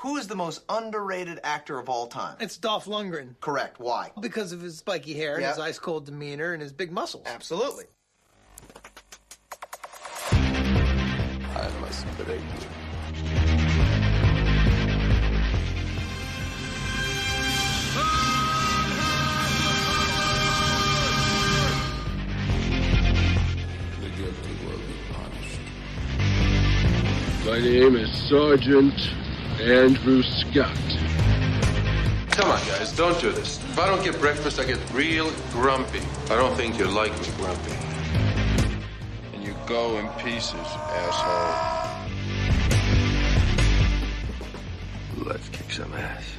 Who is the most underrated actor of all time? It's Dolph Lundgren. Correct. Why? Because of his spiky hair and his ice-cold demeanor and his big muscles. Absolutely. I must break you. The guilty will be punished. My name is Sergeant Andrew Scott. Come on, guys, don't do this. If I don't get breakfast, I get real grumpy. I don't think you like me grumpy. And you go in pieces, asshole. Let's kick some ass.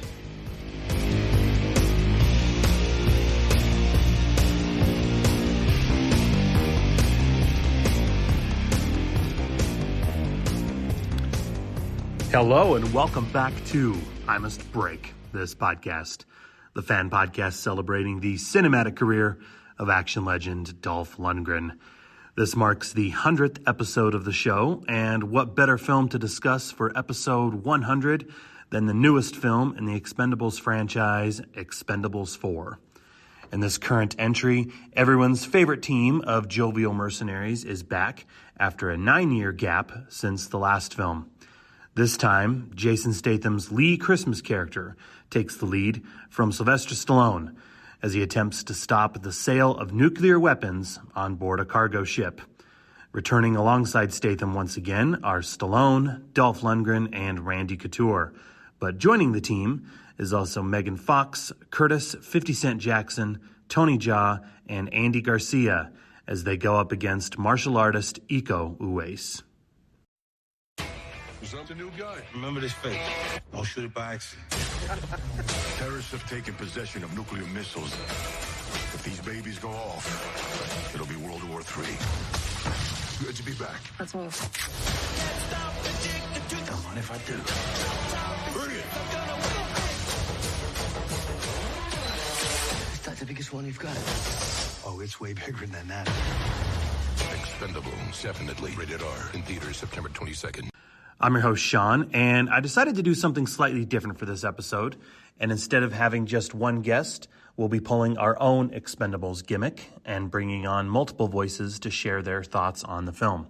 Hello and welcome back to I Must Break This Podcast, the fan podcast celebrating the cinematic career of action legend Dolph Lundgren. This marks the 100th episode of the show, and what better film to discuss for episode 100 than the newest film in the Expendables franchise, Expendables 4. In this current entry, everyone's favorite team of jovial mercenaries is back after a 9-year gap since the last film. This time, Jason Statham's Lee Christmas character takes the lead from Sylvester Stallone as he attempts to stop the sale of nuclear weapons on board a cargo ship. Returning alongside Statham once again are Stallone, Dolph Lundgren, and Randy Couture. But joining the team is also Megan Fox, Curtis 50 Cent Jackson, Tony Jaa, and Andy Garcia as they go up against martial artist Iko Uwais. What's up, the new guy? Remember this face. Don't shoot it by accident. Terrorists have taken possession of nuclear missiles. If these babies go off, it'll be World War III. Good to be back. Let's move. Don't mind if I do. Bring it! Is that the biggest one you've got? Oh, it's way bigger than that. Expendables, definitely rated R. In theaters September 22nd. I'm your host, Sean, and I decided to do something slightly different for this episode. And instead of having just one guest, we'll be pulling our own Expendables gimmick and bringing on multiple voices to share their thoughts on the film.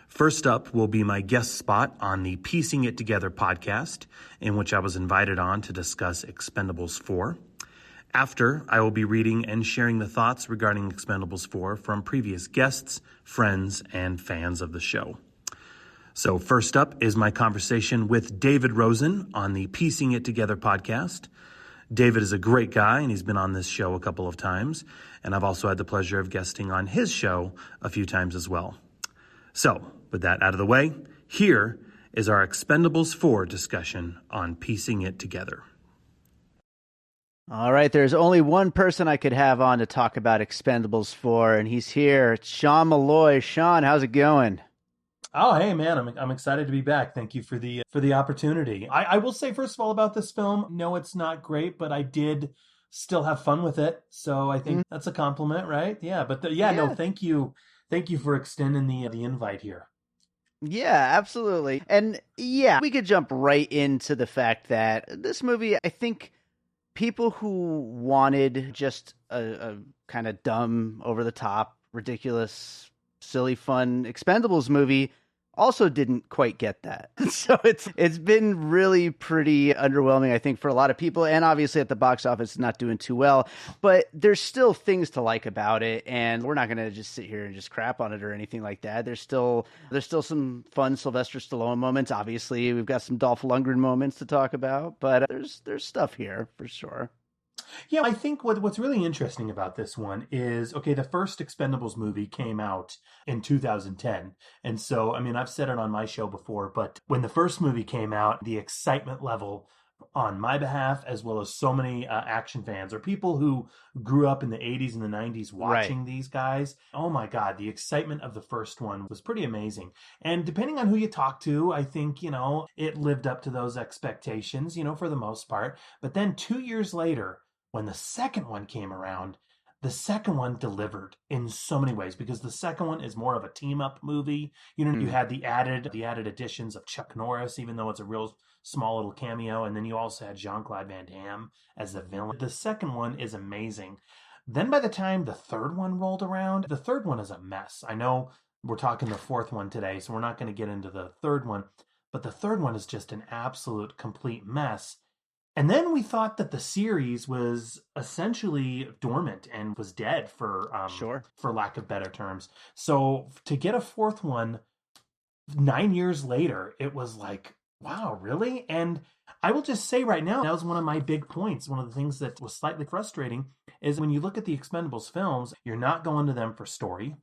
First up will be my guest spot on the Piecing It Together podcast, in which I was invited on to discuss Expendables 4. After, I will be reading and sharing the thoughts regarding Expendables 4 from previous guests, friends, and fans of the show. So first up is my conversation with David Rosen on the Piecing It Together podcast. David is a great guy, and he's been on this show a couple of times, and I've also had the pleasure of guesting on his show a few times as well. So, with that out of the way, here is our Expendables 4 discussion on Piecing It Together. All right, there's only one person I could have on to talk about Expendables 4, and he's here. It's Sean Malloy. Sean, how's it going? Oh, hey, man, I'm excited to be back. Thank you for the opportunity. I will say, first of all, about this film, no, it's not great, but I did still have fun with it. So I think that's a compliment, right? Yeah, but no, thank you. Thank you for extending the invite here. Yeah, absolutely. And yeah, we could jump right into the fact that this movie, I think people who wanted just a kind of dumb, over-the-top, ridiculous, silly, fun Expendables movie also didn't quite get that. So it's been really pretty underwhelming, I think, for a lot of people. And obviously at the box office, it's not doing too well. But there's still things to like about it. And we're not going to just sit here and just crap on it or anything like that. There's still some fun Sylvester Stallone moments. Obviously, we've got some Dolph Lundgren moments to talk about. But there's stuff here for sure. Yeah, I think what's really interesting about this one is, okay, the first Expendables movie came out in 2010. And so, I mean, I've said it on my show before, but when the first movie came out, the excitement level on my behalf, as well as so many action fans or people who grew up in the 80s and the 90s watching these guys, oh my God, the excitement of the first one was pretty amazing. And depending on who you talk to, I think, it lived up to those expectations, for the most part. But then 2 years later, when the second one came around, the second one delivered in so many ways, because the second one is more of a team-up movie. You had the added additions of Chuck Norris, even though it's a real small little cameo. And then you also had Jean-Claude Van Damme as the villain. The second one is amazing. Then by the time the third one rolled around, the third one is a mess. I know we're talking the fourth one today, so we're not going to get into the third one. But the third one is just an absolute complete mess. And then we thought that the series was essentially dormant and was dead for lack of better terms. So to get a fourth one 9 years later, it was like, wow, really? And I will just say right now, that was one of my big points. One of the things that was slightly frustrating is when you look at the Expendables films, you're not going to them for story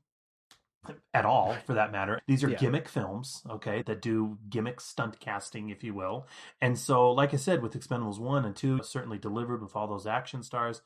at all, for that matter. These are gimmick films, okay, that do gimmick stunt casting, if you will. And so, like I said, with Expendables 1 and 2, certainly delivered with all those action stars.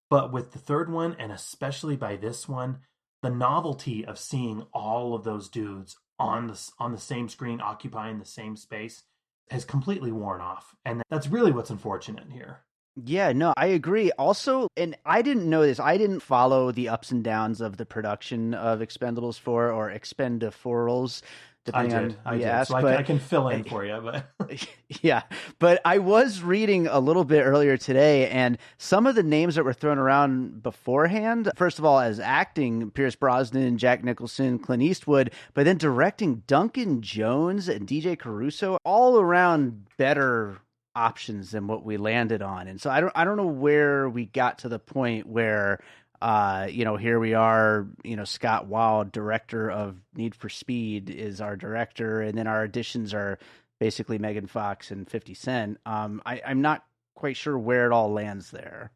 But with the third one, and especially by this one, the novelty of seeing all of those dudes on the same screen, occupying the same space, has completely worn off. And that's really what's unfortunate here. Yeah, no, I agree. Also, and I didn't know this, I didn't follow the ups and downs of the production of Expendables 4 or Expend4bles, depending on who you ask. So I can fill in for you. But yeah, but I was reading a little bit earlier today, and some of the names that were thrown around beforehand, first of all, as acting, Pierce Brosnan, Jack Nicholson, Clint Eastwood, but then directing Duncan Jones and DJ Caruso, all around better options than what we landed on. And so I don't know where we got to the point where here we are, Scott Wild, director of Need for Speed, is our director, and then our additions are basically Megan Fox and 50 Cent. I'm not quite sure where it all lands there.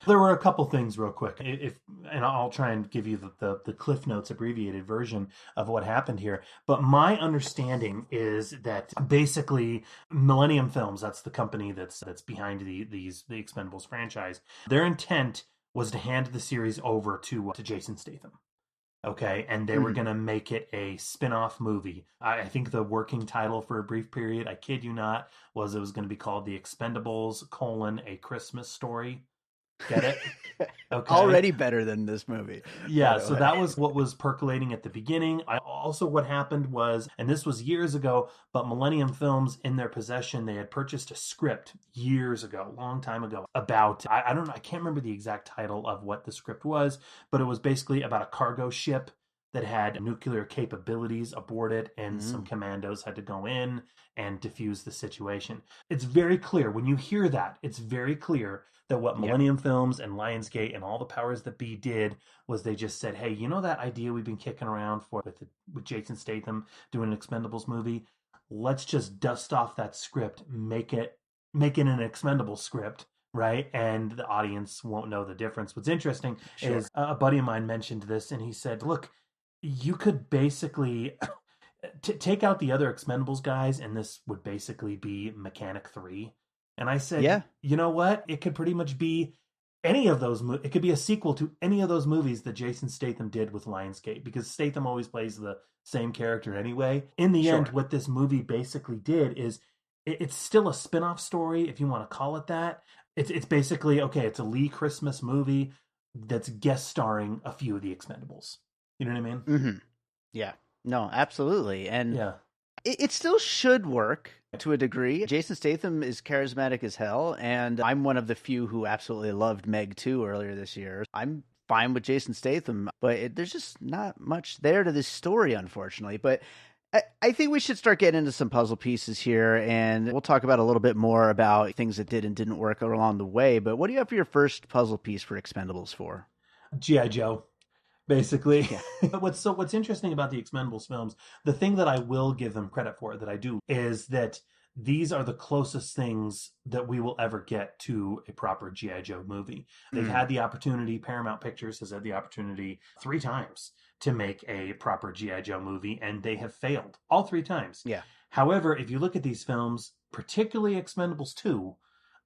There were a couple things real quick, and I'll try and give you the Cliff Notes abbreviated version of what happened here. But my understanding is that basically Millennium Films, that's the company that's behind the Expendables franchise, their intent was to hand the series over to Jason Statham. Okay, and they were going to make it a spin-off movie. I think the working title for a brief period, I kid you not, was it was going to be called The Expendables, A Christmas Story. Get it? Okay. Already better than this movie. Yeah, so that was what was percolating at the beginning. Also what happened was, and this was years ago, but Millennium Films, in their possession, they had purchased a script years ago, a long time ago, about, I don't know, I can't remember the exact title of what the script was, but it was basically about a cargo ship that had nuclear capabilities aboard it, and some commandos had to go in and defuse the situation. It's very clear, when you hear that, it's very clear that what Millennium Films and Lionsgate and all the powers that be did was they just said, hey, you know that idea we've been kicking around with Jason Statham doing an Expendables movie? Let's just dust off that script, make it an Expendables script, right? And the audience won't know the difference. What's interesting is a buddy of mine mentioned this, and he said, look, you could basically take out the other Expendables guys, and this would basically be Mechanic 3. And I said, you know what? It could pretty much be any of those. It could be a sequel to any of those movies that Jason Statham did with Lionsgate, because Statham always plays the same character anyway. In the end, what this movie basically did is it's still a spin-off story, if you want to call it that. It's basically, okay, it's a Lee Christmas movie that's guest starring a few of the Expendables. You know what I mean? Mm-hmm. Yeah. No, absolutely. And it still should work to a degree. Jason Statham is charismatic as hell, and I'm one of the few who absolutely loved Meg 2 earlier this year. I'm fine with Jason Statham, but there's just not much there to this story, unfortunately. But I think we should start getting into some puzzle pieces here, and we'll talk about a little bit more about things that did and didn't work along the way. But what do you have for your first puzzle piece for Expendables 4? G.I. Joe. Basically. What's interesting about the Expendables films, the thing that I will give them credit for, that I do, is that these are the closest things that we will ever get to a proper G.I. Joe movie. They've had the opportunity, Paramount Pictures has had the opportunity 3 times to make a proper G.I. Joe movie, and they have failed all 3 times. Yeah. However, if you look at these films, particularly Expendables 2,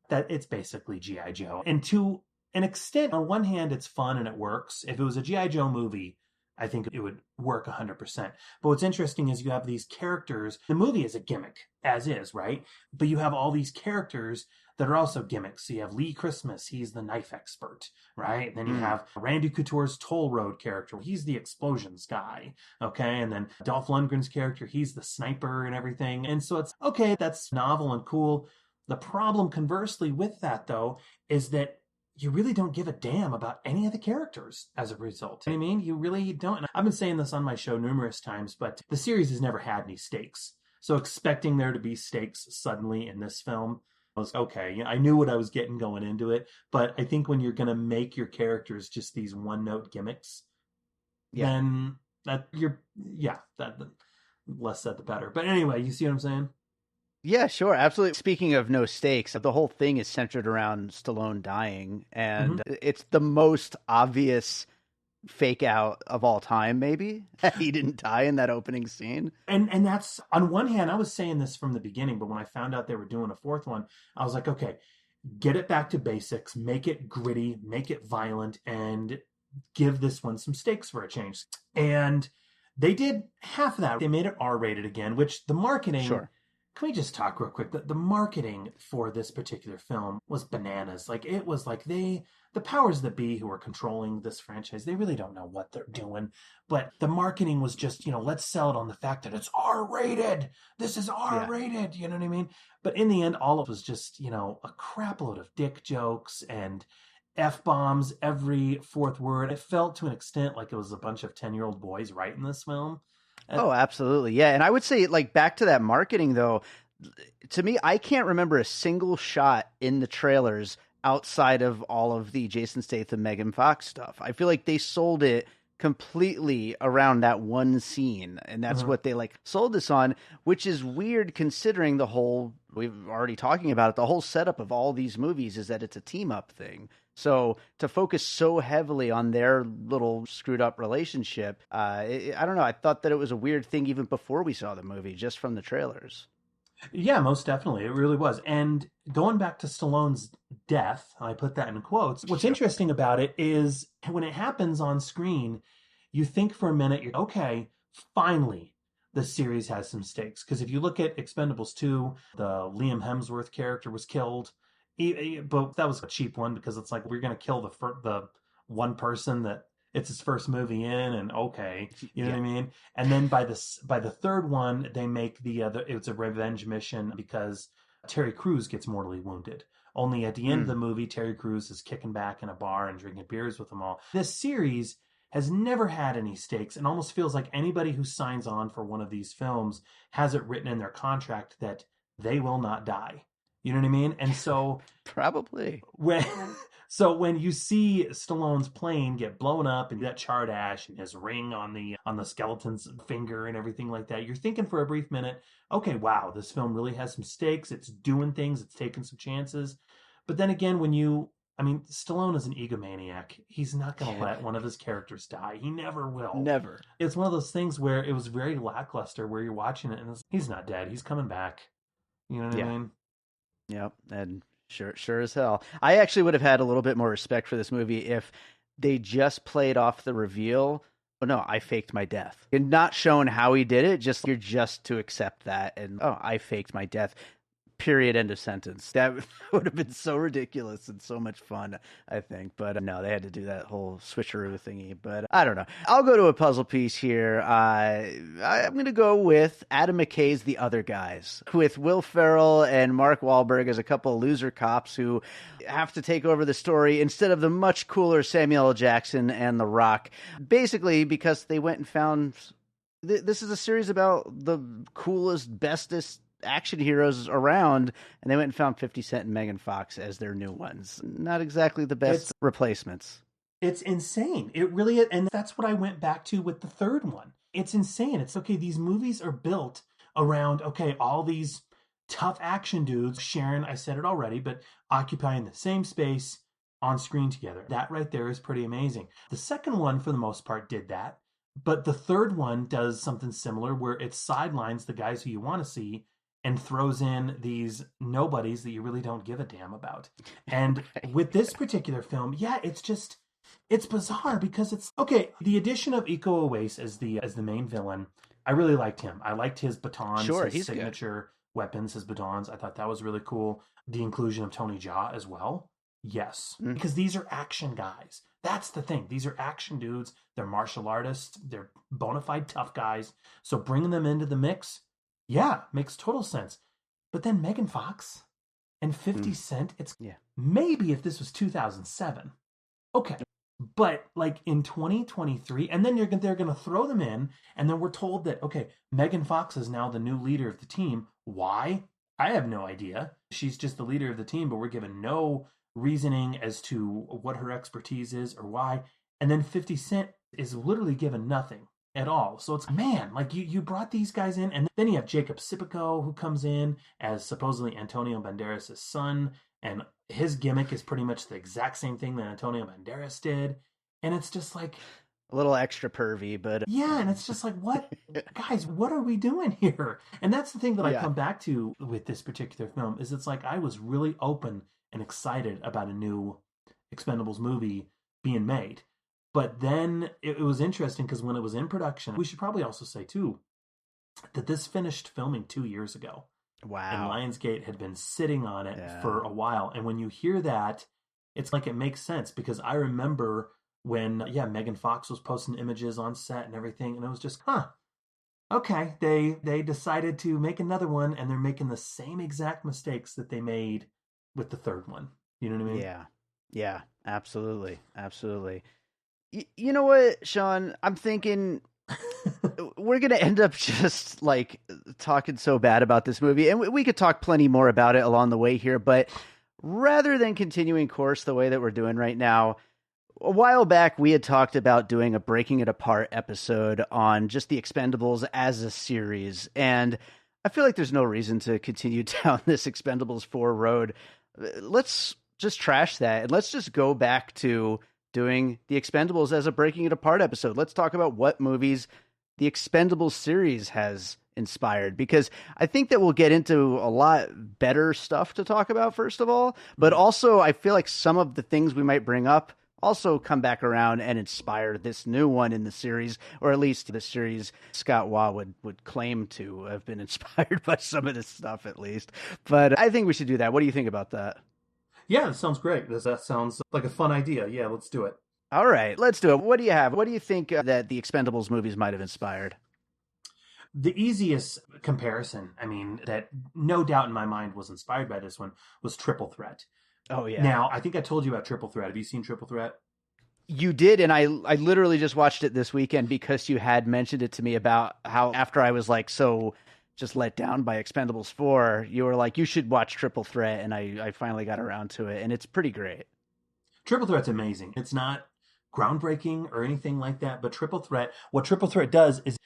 that it's basically G.I. Joe. And to an extent, on one hand, it's fun and it works. If it was a G.I. Joe movie, I think it would work 100%. But what's interesting is you have these characters. The movie is a gimmick, as is, right? But you have all these characters that are also gimmicks. So you have Lee Christmas, he's the knife expert, right? And then you have Randy Couture's Toll Road character. He's the explosions guy, okay? And then Dolph Lundgren's character, he's the sniper and everything. And so it's, okay, that's novel and cool. The problem, conversely, with that, though, is that you really don't give a damn about any of the characters as a result. You know what I mean? You really don't. And I've been saying this on my show numerous times, but the series has never had any stakes. So expecting there to be stakes suddenly in this film was okay. I knew what I was getting going into it, but I think when you're going to make your characters just these one-note gimmicks, then that less said the better. But anyway, you see what I'm saying? Yeah, sure. Absolutely. Speaking of no stakes, the whole thing is centered around Stallone dying, and it's the most obvious fake out of all time, maybe. He didn't die in that opening scene. And that's, on one hand, I was saying this from the beginning, but when I found out they were doing a fourth one, I was like, okay, get it back to basics, make it gritty, make it violent, and give this one some stakes for a change. And they did half of that. They made it R-rated again, which the marketing... Sure. Can we just talk real quick? The marketing for this particular film was bananas. Like, it was like the powers that be who are controlling this franchise, they really don't know what they're doing. But the marketing was just, let's sell it on the fact that it's R-rated. This is R-rated. You know what I mean? But in the end, all of it was just, a crap load of dick jokes and F-bombs every fourth word. It felt to an extent like it was a bunch of 10-year-old boys writing this film. Oh, absolutely. Yeah. And I would say, like, back to that marketing, though, to me, I can't remember a single shot in the trailers outside of all of the Jason Statham, Megan Fox stuff. I feel like they sold it completely around that one scene, and that's what they sold this on, which is weird considering the whole, we've already talking about it, the whole setup of all these movies is that it's a team up thing. So to focus so heavily on their little screwed up relationship, I don't know. I thought that it was a weird thing even before we saw the movie, just from the trailers. Yeah, most definitely. It really was. And going back to Stallone's death, I put that in quotes. What's interesting about it is when it happens on screen, you think for a minute, okay, finally, the series has some stakes. Because if you look at Expendables 2, the Liam Hemsworth character was killed. But that was a cheap one because it's like, we're going to kill the one person that it's his first movie in, and okay, you know what I mean? And then by the third one, they make it's a revenge mission because Terry Crews gets mortally wounded. Only at the end of the movie, Terry Crews is kicking back in a bar and drinking beers with them all. This series has never had any stakes and almost feels like anybody who signs on for one of these films has it written in their contract that they will not die. You know what I mean? And so probably when you see Stallone's plane get blown up and that charred ash and his ring on the skeleton's finger and everything like that, you're thinking for a brief minute, okay, wow, this film really has some stakes. It's doing things. It's taking some chances. But then again, Stallone is an egomaniac. He's not going to let one of his characters die. He never will. Never. It's one of those things where it was very lackluster, where you're watching it and he's not dead. He's coming back. You know what I mean? Yep, and sure as hell. I actually would have had a little bit more respect for this movie if they just played off the reveal. Oh no, I faked my death. And not shown how he did it, you're just to accept that and I faked my death. Period. End of sentence. That would have been so ridiculous and so much fun, I think. But no, they had to do that whole switcheroo thingy. But I don't know. I'll go to a puzzle piece here. I'm going to go with Adam McKay's The Other Guys, with Will Ferrell and Mark Wahlberg as a couple of loser cops who have to take over the story instead of the much cooler Samuel L. Jackson and The Rock. Basically, because they went and found... This is a series about the coolest, bestest action heroes around, and they went and found 50 Cent and Megan Fox as their new ones. Not exactly the best replacements. It's insane. It really is. And that's what I went back to with the third one. It's insane. It's okay. These movies are built around, okay, all these tough action dudes sharing, I said it already, but occupying the same space on screen together. That right there is pretty amazing. The second one, for the most part, did that. But the third one does something similar where it sidelines the guys who you want to see and throws in these nobodies that you really don't give a damn about. And with this particular film, it's just, It's bizarre because it's okay. The addition of Iko Uwais as the main villain, I really liked him. I liked his batons, his signature weapons, his batons. I thought that was really cool. The inclusion of Tony Jaa as well. Yes, because these are action guys. That's the thing. These are action dudes. They're martial artists. They're bona fide tough guys. So bringing them into the mix, yeah, makes total sense. But then Megan Fox and 50 Cent, it's maybe if this was 2007. Okay. But like in 2023, and then they're going to throw them in, and then we're told that, okay, Megan Fox is now the new leader of the team. Why? I have no idea. She's just the leader of the team, but we're given no reasoning as to what her expertise is or why. And then 50 Cent is literally given nothing at all. So it's, man, like you brought these guys in, and then you have Jacob Sicco who comes in as supposedly Antonio Banderas' son, and his gimmick is pretty much the exact same thing that Antonio Banderas did. And it's just like a little extra pervy, but yeah, and it's just like, what guys, what are we doing here? And that's the thing that I come back to with this particular film is it's like I was really open and excited about a new Expendables movie being made. But then it was interesting because when it was in production, we should probably also say too that this finished filming 2 years ago. Wow. And Lionsgate had been sitting on it for a while. And when you hear that, it's like it makes sense because I remember when, Megan Fox was posting images on set and everything. And it was just, okay, they decided to make another one and they're making the same exact mistakes that they made with the third one. You know what I mean? Yeah, absolutely. Absolutely. You know what, Sean? I'm thinking we're going to end up just like talking so bad about this movie, and we could talk plenty more about it along the way here, but rather than continuing course the way that we're doing right now, a while back we had talked about doing a Breaking It Apart episode on just the Expendables as a series, and I feel like there's no reason to continue down this Expendables 4 road. Let's just trash that, and let's just go back to doing the Expendables as a Breaking It Apart episode. Let's talk about what movies the Expendables series has inspired, because I think that we'll get into a lot better stuff to talk about, first of all, but also I feel like some of the things we might bring up also come back around and inspire this new one in the series, or at least the series Scott Waugh would claim to have been inspired by some of this stuff at least. But I think we should do that. What do you think about that? Yeah, that sounds great. That sounds like a fun idea. Yeah, let's do it. All right, let's do it. What do you have? What do you think that the Expendables movies might have inspired? The easiest comparison, I mean, that no doubt in my mind was inspired by this one, was Triple Threat. Oh, yeah. Now, I think I told you about Triple Threat. Have you seen Triple Threat? You did, and I literally just watched it this weekend because you had mentioned it to me about how after I was like so just let down by Expendables 4, you were like, you should watch Triple Threat, and I finally got around to it, and it's pretty great. Triple Threat's amazing. It's not groundbreaking or anything like that, but what Triple Threat does is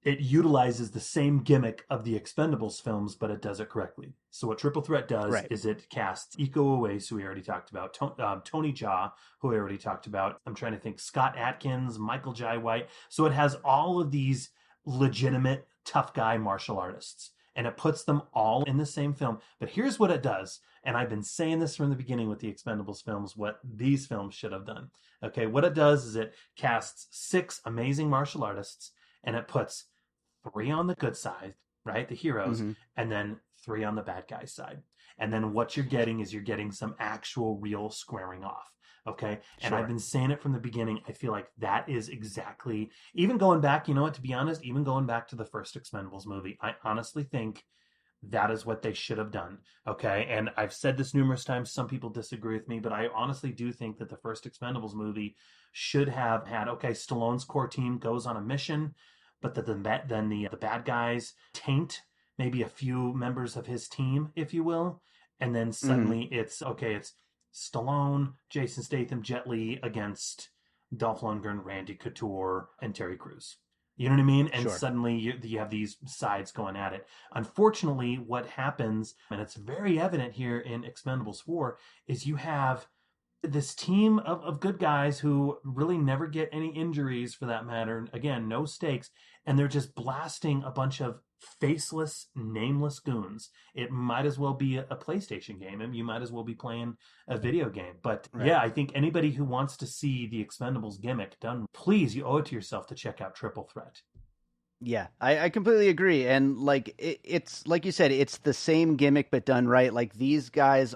it utilizes the same gimmick of the Expendables films, but it does it correctly. So what Triple Threat does is it casts Iko Uwais, who we already talked about, Tony Jaa, who we already talked about. I'm trying to think, Scott Adkins, Michael Jai White. So it has all of these legitimate tough guy martial artists, and it puts them all in the same film. But here's what it does, and I've been saying this from the beginning with the Expendables films, what these films should have done. Okay, what it does is it casts 6 amazing martial artists, and it puts 3 on the good side, right, the heroes, and then 3 on the bad guy side. And then what you're getting is you're getting some actual real squaring off. Okay. And I've been saying it from the beginning. I feel like that is exactly, even going back, you know what, to be honest, even going back to the first Expendables movie, I honestly think that is what they should have done. Okay. And I've said this numerous times. Some people disagree with me, but I honestly do think that the first Expendables movie should have had, okay, Stallone's core team goes on a mission, but then the bad guys taint maybe a few members of his team, if you will. And then suddenly it's Stallone, Jason Statham, Jet Li against Dolph Lundgren, Randy Couture, and Terry Crews. You know what I mean? And suddenly you have these sides going at it. Unfortunately, what happens, and it's very evident here in Expendables 4, is you have this team of good guys who really never get any injuries for that matter. Again, no stakes. And they're just blasting a bunch of faceless, nameless goons. It might as well be a PlayStation game, and you might as well be playing a video game. But yeah, I think anybody who wants to see the Expendables gimmick done, please, you owe it to yourself to check out Triple Threat. Yeah, I completely agree. And like it's like you said, it's the same gimmick but done right. Like these guys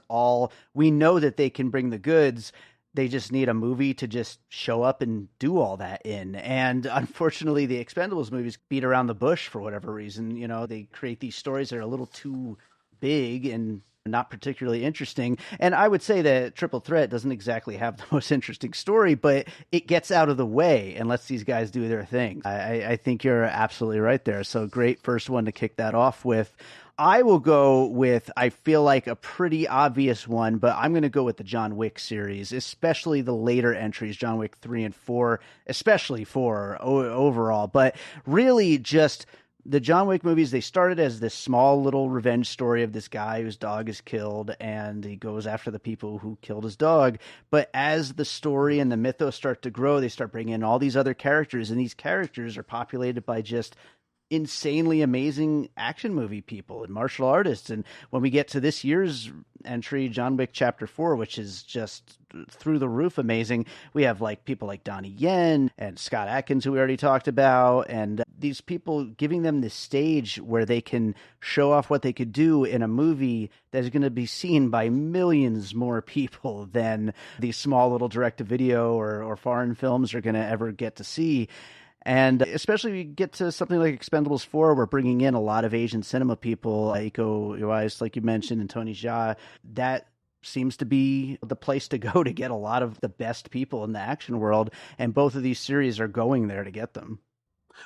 we know that they can bring the goods. They just need a movie to just show up and do all that in. And unfortunately, the Expendables movies beat around the bush for whatever reason. You know, they create these stories that are a little too big and not particularly interesting. And I would say that Triple Threat doesn't exactly have the most interesting story, but it gets out of the way and lets these guys do their thing. I think you're absolutely right there. So great first one to kick that off with. I will go with, I feel like, a pretty obvious one, but I'm going to go with the John Wick series, especially the later entries, John Wick 3 and 4, especially 4 overall. But really just the John Wick movies, they started as this small little revenge story of this guy whose dog is killed, and he goes after the people who killed his dog. But as the story and the mythos start to grow, they start bringing in all these other characters, and these characters are populated by just insanely amazing action movie people and martial artists. And when we get to this year's entry, John Wick Chapter 4, which is just through the roof amazing, we have like people like Donnie Yen and Scott Adkins, who we already talked about, and these people giving them the stage where they can show off what they could do in a movie that is going to be seen by millions more people than these small little direct-to-video or foreign films are going to ever get to see. And especially we get to something like Expendables 4, we're bringing in a lot of Asian cinema people, Iko Uwais, like you mentioned, and Tony Jaa. That seems to be the place to go to get a lot of the best people in the action world, and both of these series are going there to get them.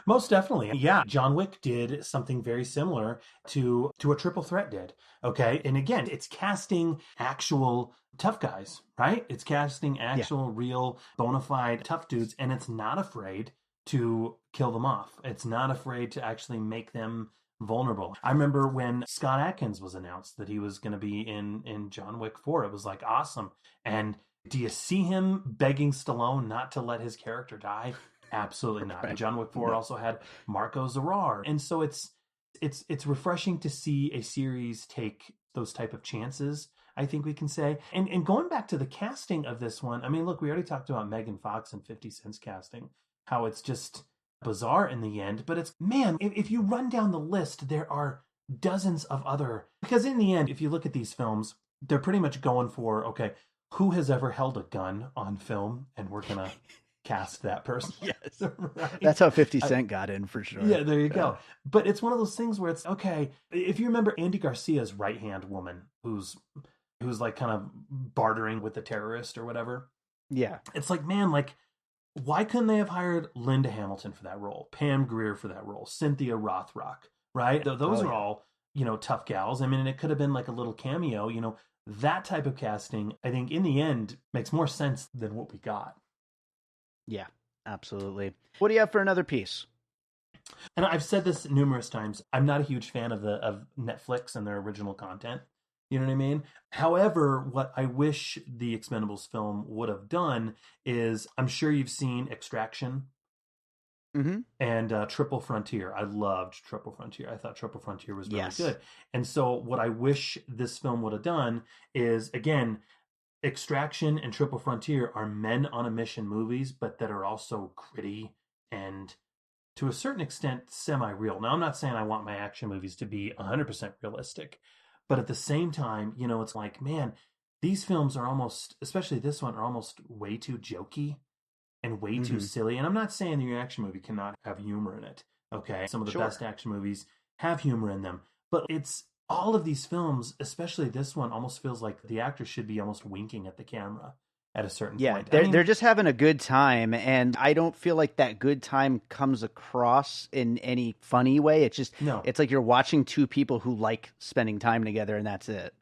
Most definitely. Yeah, John Wick did something very similar to what Triple Threat did. Okay, and again, it's casting actual tough guys, right? It's casting actual, real, bona fide tough dudes, and it's not afraid to kill them off. It's not afraid to actually make them vulnerable. I remember when Scott Adkins was announced that he was going to be in John Wick 4, it was like awesome. And do you see him begging Stallone not to let his character die? Absolutely not. Right. John Wick 4 also had Marco Zarrar. And so it's refreshing to see a series take those type of chances, I think we can say. And going back to the casting of this one, I mean, look, we already talked about Megan Fox and 50 Cent's casting, how it's just bizarre in the end. But it's, man, if you run down the list, there are dozens of other, because in the end, if you look at these films, they're pretty much going for, okay, who has ever held a gun on film? And we're going to cast that person. Yes. Right? That's how 50 Cent got in for sure. Yeah, there you go. But it's one of those things where it's, okay, if you remember Andy Garcia's right-hand woman, who's like kind of bartering with the terrorist or whatever. Yeah. It's like, man, like, why couldn't they have hired Linda Hamilton for that role, Pam Grier for that role, Cynthia Rothrock, right? Those are all, tough gals. I mean, it could have been like a little cameo, that type of casting, I think in the end makes more sense than what we got. Yeah, absolutely. What do you have for another piece? And I've said this numerous times. I'm not a huge fan of Netflix and their original content. You know what I mean? However, what I wish the Expendables film would have done is, I'm sure you've seen Extraction and Triple Frontier. I loved Triple Frontier. I thought Triple Frontier was really good. And so what I wish this film would have done is, again, Extraction and Triple Frontier are men on a mission movies, but that are also gritty and to a certain extent semi-real. Now, I'm not saying I want my action movies to be 100% realistic, but at the same time, it's like, man, these films are almost, especially this one, are almost way too jokey and way too silly. And I'm not saying your action movie cannot have humor in it. Okay. Some of the best action movies have humor in them, but it's all of these films, especially this one, almost feels like the actor should be almost winking at the camera at a certain point. They're just having a good time, and I don't feel like that good time comes across in any funny way. It's just, it's like you're watching two people who like spending time together, and that's it.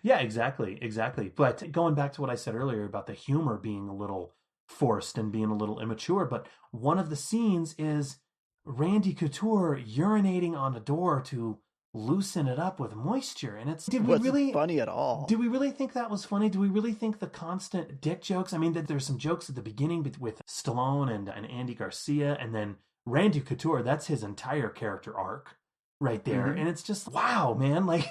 Yeah, exactly. But going back to what I said earlier about the humor being a little forced and being a little immature, but one of the scenes is Randy Couture urinating on a door to loosen it up with moisture, and it's wasn't funny at all. Did we really think that was funny? Do we really think the constant dick jokes? I mean, that there's some jokes at the beginning with Stallone and Andy Garcia, and then Randy Couture, that's his entire character arc. right there. And it's just, wow, man. Like,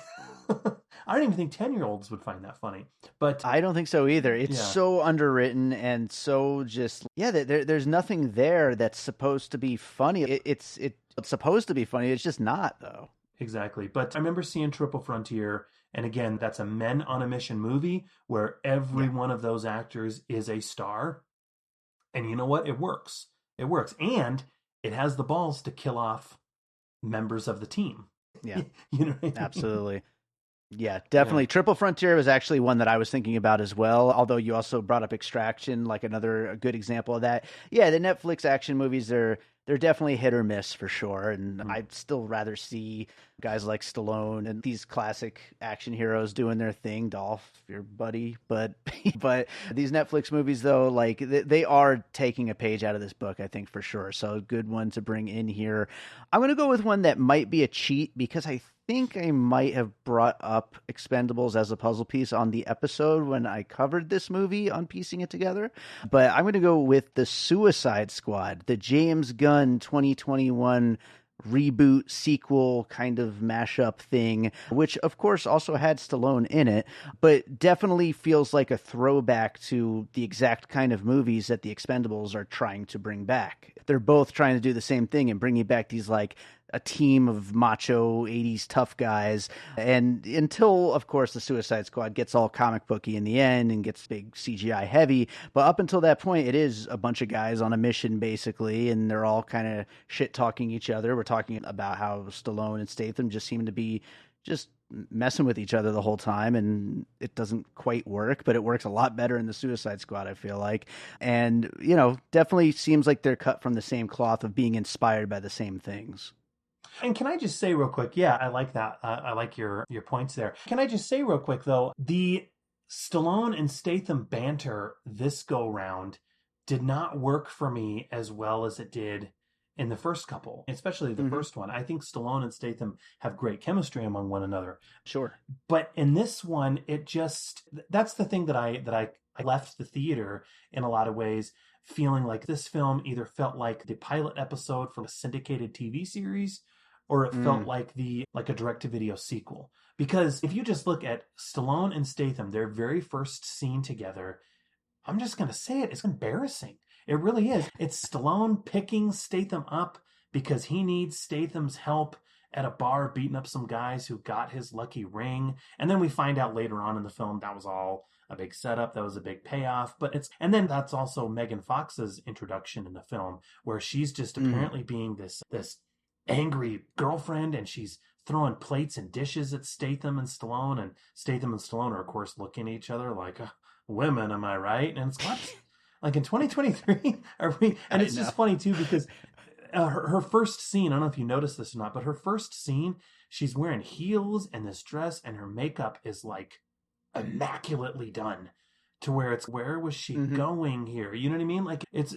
I don't even think 10-year-olds would find that funny. But I don't think so either. It's so underwritten and so just, there's nothing there that's supposed to be funny. It's supposed to be funny. It's just not, though. Exactly. But I remember seeing Triple Frontier, and again, that's a men on a mission movie where every one of those actors is a star. And you know what? It works. It works. And it has the balls to kill off members of the team. Yeah. You know what I mean? Absolutely. Yeah, definitely. Yeah. Triple Frontier was actually one that I was thinking about as well, although you also brought up Extraction, like a good example of that. Yeah, the Netflix action movies, they're definitely hit or miss for sure, and I'd still rather see guys like Stallone and these classic action heroes doing their thing, Dolph, your buddy, but these Netflix movies, though, like they are taking a page out of this book, I think, for sure, so a good one to bring in here. I'm going to go with one that might be a cheat because I think I might have brought up Expendables as a puzzle piece on the episode when I covered this movie on piecing it together. But I'm going to go with the Suicide Squad, the James Gunn 2021 reboot sequel kind of mashup thing, which of course also had Stallone in it, but definitely feels like a throwback to the exact kind of movies that the Expendables are trying to bring back. They're both trying to do the same thing and bringing back these like a team of macho 80s tough guys. And until, of course, the Suicide Squad gets all comic booky in the end and gets big CGI heavy. But up until that point, it is a bunch of guys on a mission, basically, and they're all kind of shit-talking each other. We're talking about how Stallone and Statham just seem to be just messing with each other the whole time, and it doesn't quite work, but it works a lot better in the Suicide Squad, I feel like. And, you know, definitely seems like they're cut from the same cloth of being inspired by the same things. And can I just say real quick, I like that. I like your points there. Can I just say real quick, though, the Stallone and Statham banter this go-round did not work for me as well as it did in the first couple, especially the first one. I think Stallone and Statham have great chemistry among one another. Sure. But in this one, that's the thing that I left the theater in a lot of ways feeling like this film either felt like the pilot episode for a syndicated TV series, or it felt like a direct-to-video sequel. Because if you just look at Stallone and Statham, their very first scene together, I'm just going to say it's embarrassing. It really is. It's Stallone picking Statham up because he needs Statham's help at a bar beating up some guys who got his lucky ring. And then we find out later on in the film that was all a big setup. That was a big payoff. And then that's also Megan Fox's introduction in the film, where she's just apparently being this angry girlfriend, and she's throwing plates and dishes at Statham and Stallone, and Statham and Stallone are, of course, looking at each other like, women, am I right? And it's what? Like in 2023? Are we? And it's just funny, too, because her first scene, I don't know if you noticed this or not, but her first scene, she's wearing heels and this dress, and her makeup is like immaculately done to where where was she going here? You know what I mean? Like it's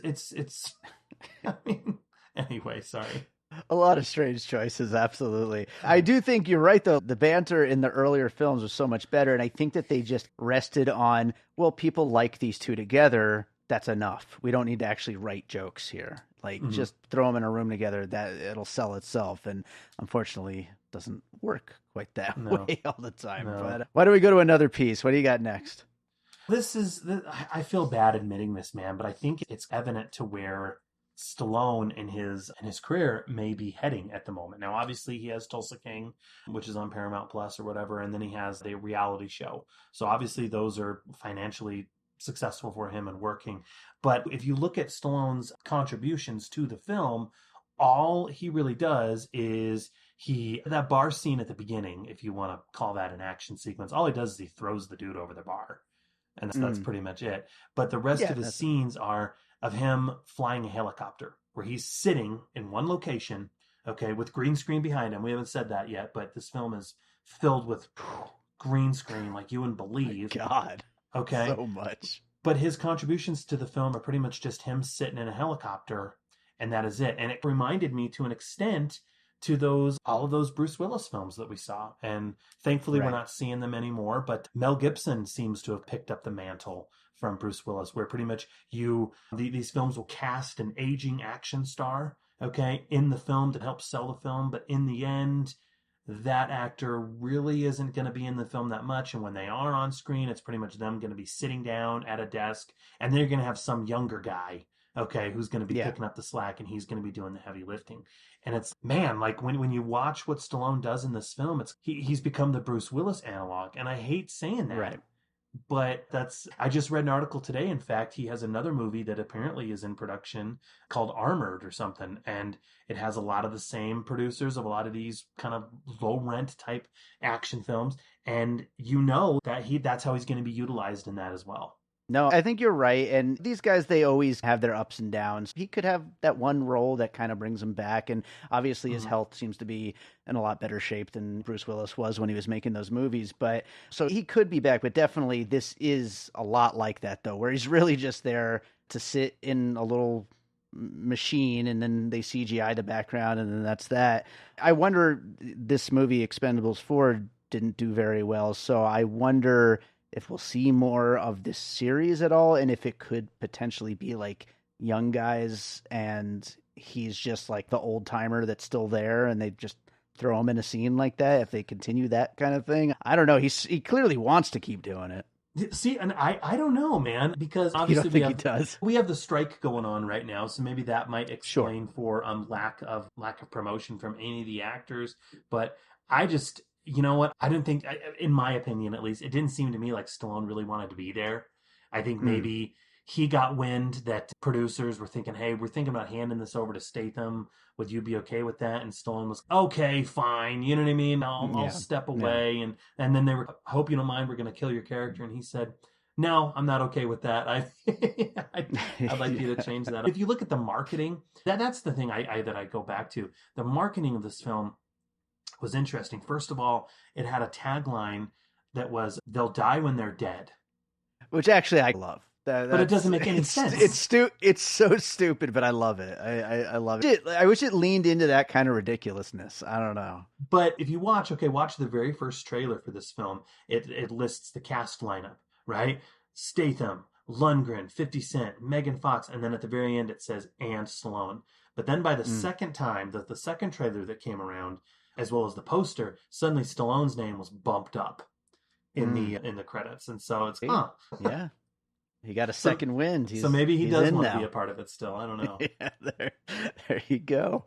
I mean, anyway, sorry. A lot of strange choices, absolutely. I do think you're right, though. The banter in the earlier films was so much better, and I think that they just rested on, well, people like these two together, that's enough. We don't need to actually write jokes here. Like, just throw them in a room together, that it'll sell itself, and unfortunately doesn't work quite that way all the time. No. But why don't we go to another piece? What do you got next? I feel bad admitting this, man, but I think it's evident to where Stallone in his career may be heading at the moment. Now, obviously, he has Tulsa King, which is on Paramount Plus or whatever, and then he has the reality show. So obviously, those are financially successful for him and working. But if you look at Stallone's contributions to the film, all he really does is that bar scene at the beginning, if you want to call that an action sequence, all he does is he throws the dude over the bar. And that's pretty much it. But the rest of his scenes are of him flying a helicopter, where he's sitting in one location, okay, with green screen behind him. We haven't said that yet, but this film is filled with green screen like you wouldn't believe. God. Okay. So much. But his contributions to the film are pretty much just him sitting in a helicopter, and that is it. And it reminded me to an extent to all of those Bruce Willis films that we saw. And thankfully we're not seeing them anymore, but Mel Gibson seems to have picked up the mantle from Bruce Willis, where pretty much these films will cast an aging action star, okay, in the film to help sell the film. But in the end, that actor really isn't going to be in the film that much. And when they are on screen, it's pretty much them going to be sitting down at a desk, and they're going to have some younger guy, okay, who's going to be picking up the slack, and he's going to be doing the heavy lifting. And it's, man, like when you watch what Stallone does in this film, he's become the Bruce Willis analog. And I hate saying that. Right. But I just read an article today. In fact, he has another movie that apparently is in production called Armored or something. And it has a lot of the same producers of a lot of these kind of low rent type action films. And that's how he's going to be utilized in that as well. No, I think you're right. And these guys, they always have their ups and downs. He could have that one role that kind of brings him back. And obviously his health seems to be in a lot better shape than Bruce Willis was when he was making those movies. But so he could be back. But definitely this is a lot like that, though, where he's really just there to sit in a little machine, and then they CGI the background, and then that's that. I wonder, this movie Expendables 4 didn't do very well. So I wonder if we'll see more of this series at all, and if it could potentially be like young guys and he's just like the old timer that's still there, and they just throw him in a scene like that if they continue that kind of thing. I don't know. He clearly wants to keep doing it. See, and I don't know, man, because obviously he does. We have the strike going on right now, so maybe that might explain for lack of promotion from any of the actors. But I just, you know what? I don't think, in my opinion at least, it didn't seem to me like Stallone really wanted to be there. I think maybe he got wind that producers were thinking, hey, we're thinking about handing this over to Statham. Would you be okay with that? And Stallone was, okay, fine. You know what I mean? I'll step away. Yeah. And then they were, hope you don't mind, we're going to kill your character. And he said, no, I'm not okay with that. I'd like you to change that. If you look at the marketing, that's the thing that I go back to. The marketing of this film was interesting. First of all, it had a tagline that was, they'll die when they're dead. Which actually I love. But it doesn't make any sense. It's so stupid, but I love it. I love it. I wish it leaned into that kind of ridiculousness. I don't know. But if you watch the very first trailer for this film, it lists the cast lineup, right? Statham, Lundgren, 50 Cent, Megan Fox, and then at the very end it says, and Stallone. But then by the second time, the second trailer that came around, as well as the poster, suddenly Stallone's name was bumped up in the credits. And so it's, yeah. He got a second wind. So maybe he does want to be a part of it still. I don't know. Yeah, there you go.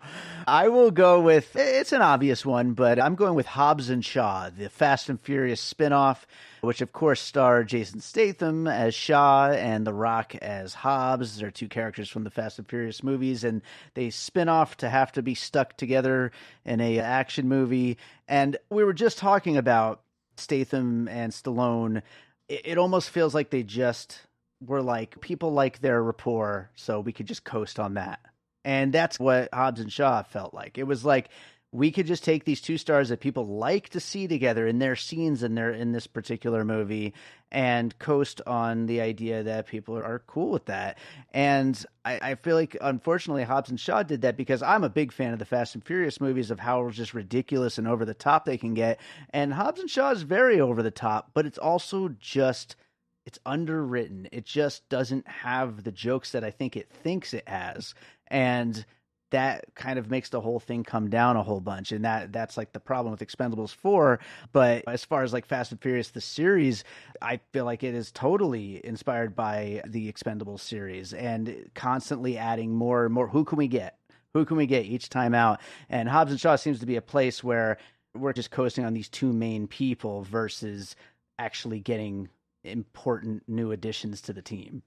I will go with, it's an obvious one, but I'm going with Hobbs and Shaw, the Fast and Furious spinoff, which of course star Jason Statham as Shaw and The Rock as Hobbs. They're two characters from the Fast and Furious movies, and they spin off to have to be stuck together in a action movie. And we were just talking about Statham and Stallone. It almost feels like they just were like, people like their rapport, so we could just coast on that. And that's what Hobbs and Shaw felt like. It was like, we could just take these two stars that people like to see together in their scenes in this particular movie and coast on the idea that people are cool with that. And I feel like, unfortunately, Hobbs and Shaw did that, because I'm a big fan of the Fast and Furious movies, of how just ridiculous and over the top they can get. And Hobbs and Shaw is very over the top, but it's also just, it's underwritten. It just doesn't have the jokes that I think it thinks it has. And that kind of makes the whole thing come down a whole bunch. And that's like the problem with Expendables 4. But as far as like Fast and Furious, the series, I feel like it is totally inspired by the Expendables series, and constantly adding more and more. Who can we get? Who can we get each time out? And Hobbs and Shaw seems to be a place where we're just coasting on these two main people versus actually getting important new additions to the team.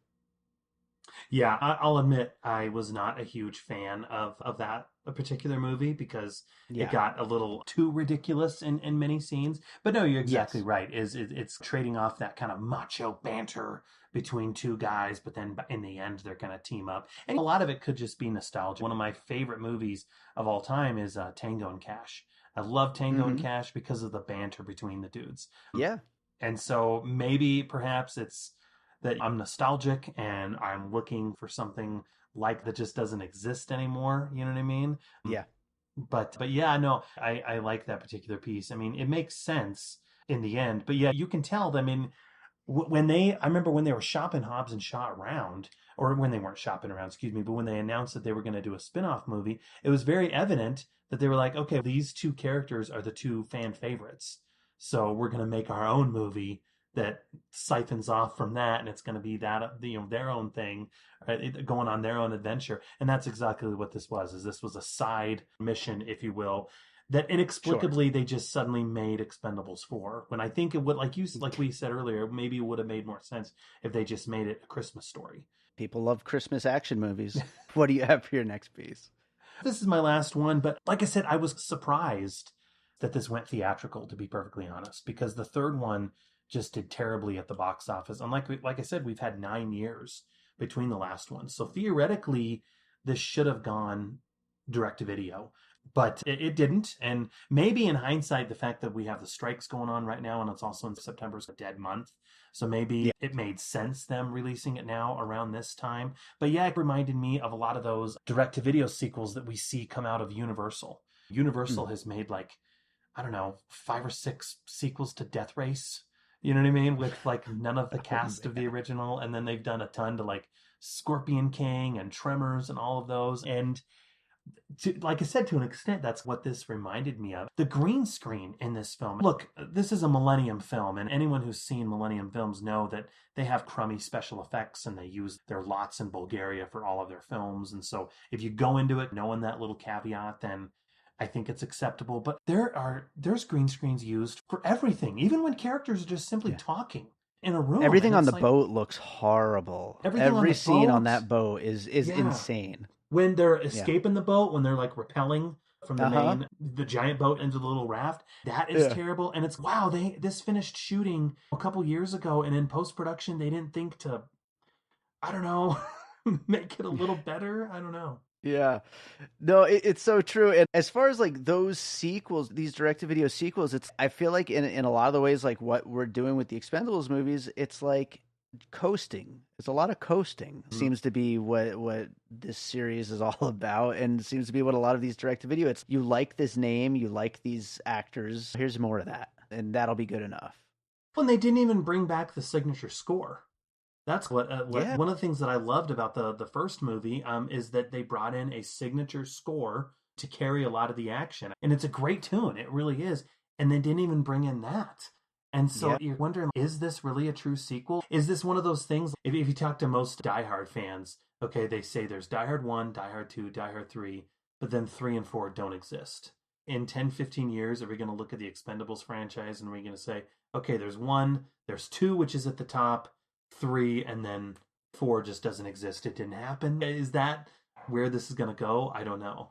Yeah, I'll admit I was not a huge fan of that particular movie, because it got a little too ridiculous in many scenes. But no, you're exactly right. It's trading off that kind of macho banter between two guys, but then in the end they're going to team up. And a lot of it could just be nostalgia. One of my favorite movies of all time is Tango and Cash. I love Tango and Cash because of the banter between the dudes. Yeah. And so maybe perhaps it's that I'm nostalgic and I'm looking for something like that just doesn't exist anymore. You know what I mean? Yeah. But yeah, no, I like that particular piece. I mean, it makes sense in the end. But yeah, you can tell, I mean, I remember when they were shopping Hobbs and Shaw around, or when they weren't shopping around, excuse me, but when they announced that they were going to do a spin-off movie, it was very evident that they were like, okay, these two characters are the two fan favorites. So we're going to make our own movie that siphons off from that, and it's going to be that, their own thing, right? Going on their own adventure. And that's exactly what this was. This was a side mission, if you will, that inexplicably they just suddenly made Expendables 4. When I think it would, like we said earlier, maybe it would have made more sense if they just made it a Christmas story. People love Christmas action movies. What do you have for your next piece? This is my last one, but like I said, I was surprised that this went theatrical, to be perfectly honest, because the third one just did terribly at the box office. And like I said, we've had 9 years between the last one. So theoretically, this should have gone direct to video. But it didn't. And maybe in hindsight, the fact that we have the strikes going on right now, and it's also in September's a dead month. So maybe it made sense them releasing it now around this time. But yeah, it reminded me of a lot of those direct-to-video sequels that we see come out of Universal. Universal has made 5 or 6 sequels to Death Race. You know what I mean? With none of the cast of the original. And then they've done a ton to Scorpion King and Tremors and all of those. And like I said, to an extent, that's what this reminded me of. The green screen in this film. Look, this is a Millennium film, and anyone who's seen Millennium films know that they have crummy special effects, and they use their lots in Bulgaria for all of their films. And so if you go into it knowing that little caveat, then I think it's acceptable. But there's green screens used for everything, even when characters are just simply talking in a room. Everything on the boat looks horrible. Every scene on that boat is insane. When they're escaping the boat, when they're rappelling from the giant boat into the little raft, that is terrible. And it's, this finished shooting a couple years ago, and in post-production, they didn't think to, I don't know, make it a little better. I don't know. Yeah, no, it's so true. And as far as those sequels, these direct-to-video sequels, I feel like in a lot of the ways, what we're doing with the Expendables movies, it's coasting. It's a lot of coasting. Seems to be what this series is all about, and seems to be what a lot of these direct-to-video. It's, you like this name, you like these actors, here's more of that, and that'll be good enough. Well, and they didn't even bring back the signature score. That's what one of the things that I loved about the first movie is that they brought in a signature score to carry a lot of the action, and it's a great tune. It really is, and they didn't even bring in that. And so you're wondering, is this really a true sequel? Is this one of those things, if you talk to most Die Hard fans, okay, they say there's Die Hard 1, Die Hard 2, Die Hard 3, but then 3 and 4 don't exist. In 10, 15 years, are we going to look at the Expendables franchise and are we going to say, okay, there's 1, there's 2, which is at the top, 3, and then 4 just doesn't exist. It didn't happen. Is that where this is going to go? I don't know.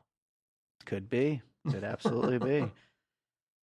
Could be. Could absolutely be.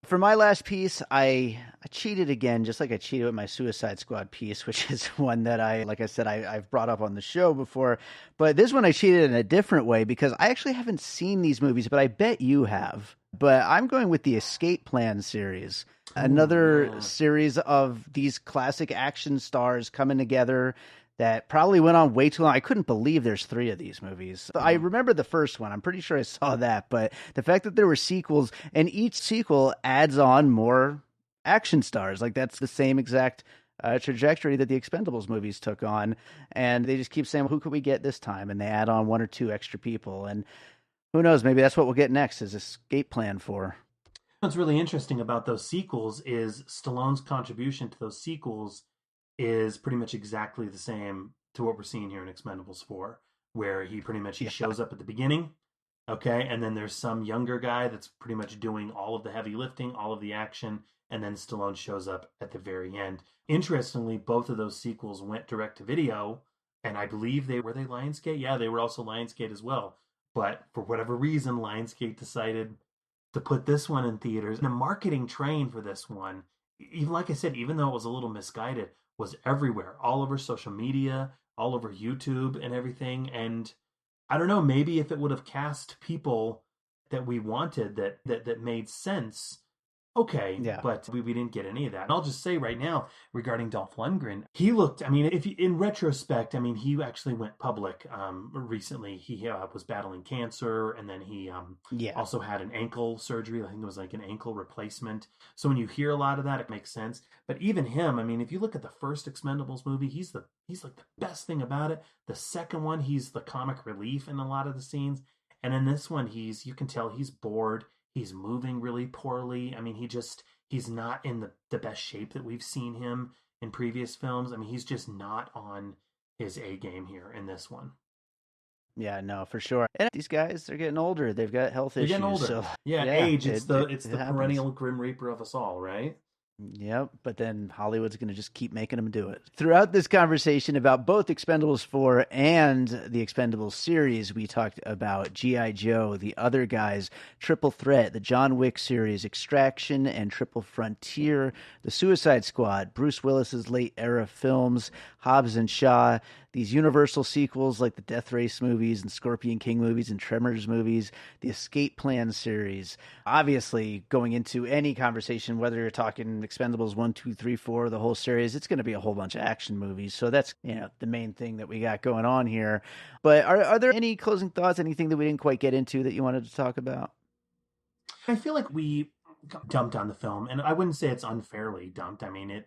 For my last piece, I cheated again, just like I cheated with my Suicide Squad piece, which is one that I've brought up on the show before. But this one I cheated in a different way because I actually haven't seen these movies, but I bet you have. But I'm going with the Escape Plan series. Another series of these classic action stars coming together that probably went on way too long. I couldn't believe there's 3 of these movies. I remember the first one. I'm pretty sure I saw that. But the fact that there were sequels, and each sequel adds on more action stars. That's the same exact trajectory that the Expendables movies took on. And they just keep saying, well, who could we get this time? And they add on 1 or 2 extra people. And who knows, maybe that's what we'll get next, is Escape Plan 4. What's really interesting about those sequels is Stallone's contribution to those sequels is pretty much exactly the same to what we're seeing here in Expendables 4, where he shows up at the beginning, okay, and then there's some younger guy that's pretty much doing all of the heavy lifting, all of the action, and then Stallone shows up at the very end. Interestingly, both of those sequels went direct to video, and I believe were they Lionsgate? Yeah, they were also Lionsgate as well. But for whatever reason, Lionsgate decided to put this one in theaters. The marketing train for this one, even like I said, even though it was a little misguided, was everywhere, all over social media, all over YouTube and everything. And I don't know, maybe if it would have cast people that we wanted, that made sense, okay, Yeah. but we didn't get any of that. And I'll just say right now, regarding Dolph Lundgren, he looked, I mean, if you, in retrospect, I mean, he actually went public recently. He was battling cancer, and then he also had an ankle surgery. I think it was like an ankle replacement. So when you hear a lot of that, it makes sense. But even him, I mean, if you look at the first Expendables movie, he's like the best thing about it. The second one, he's the comic relief in a lot of the scenes. And in this one, you can tell he's bored. He's moving really poorly. I mean, he's not in the best shape that we've seen him in previous films. I mean, he's just not on his A game here in this one. Yeah, no, for sure. And these guys, they're getting older. They've got health issues. They're getting older. So, age. It's the happens. perennial Grim Reaper of us all, right? Yep, but then Hollywood's going to just keep making them do it. Throughout this conversation about both Expendables 4 and the Expendables series, we talked about G.I. Joe, The Other Guys, Triple Threat, the John Wick series, Extraction, and Triple Frontier, The Suicide Squad, Bruce Willis's late-era films, Hobbs and Shaw, these Universal sequels like the Death Race movies and Scorpion King movies and Tremors movies, the Escape Plan series. Obviously, going into any conversation, whether you're talking Expendables 1, 2, 3, 4, the whole series, it's going to be a whole bunch of action movies. So that's, the main thing that we got going on here. But are there any closing thoughts, anything that we didn't quite get into that you wanted to talk about? I feel like we dumped on the film, and I wouldn't say it's unfairly dumped. I mean,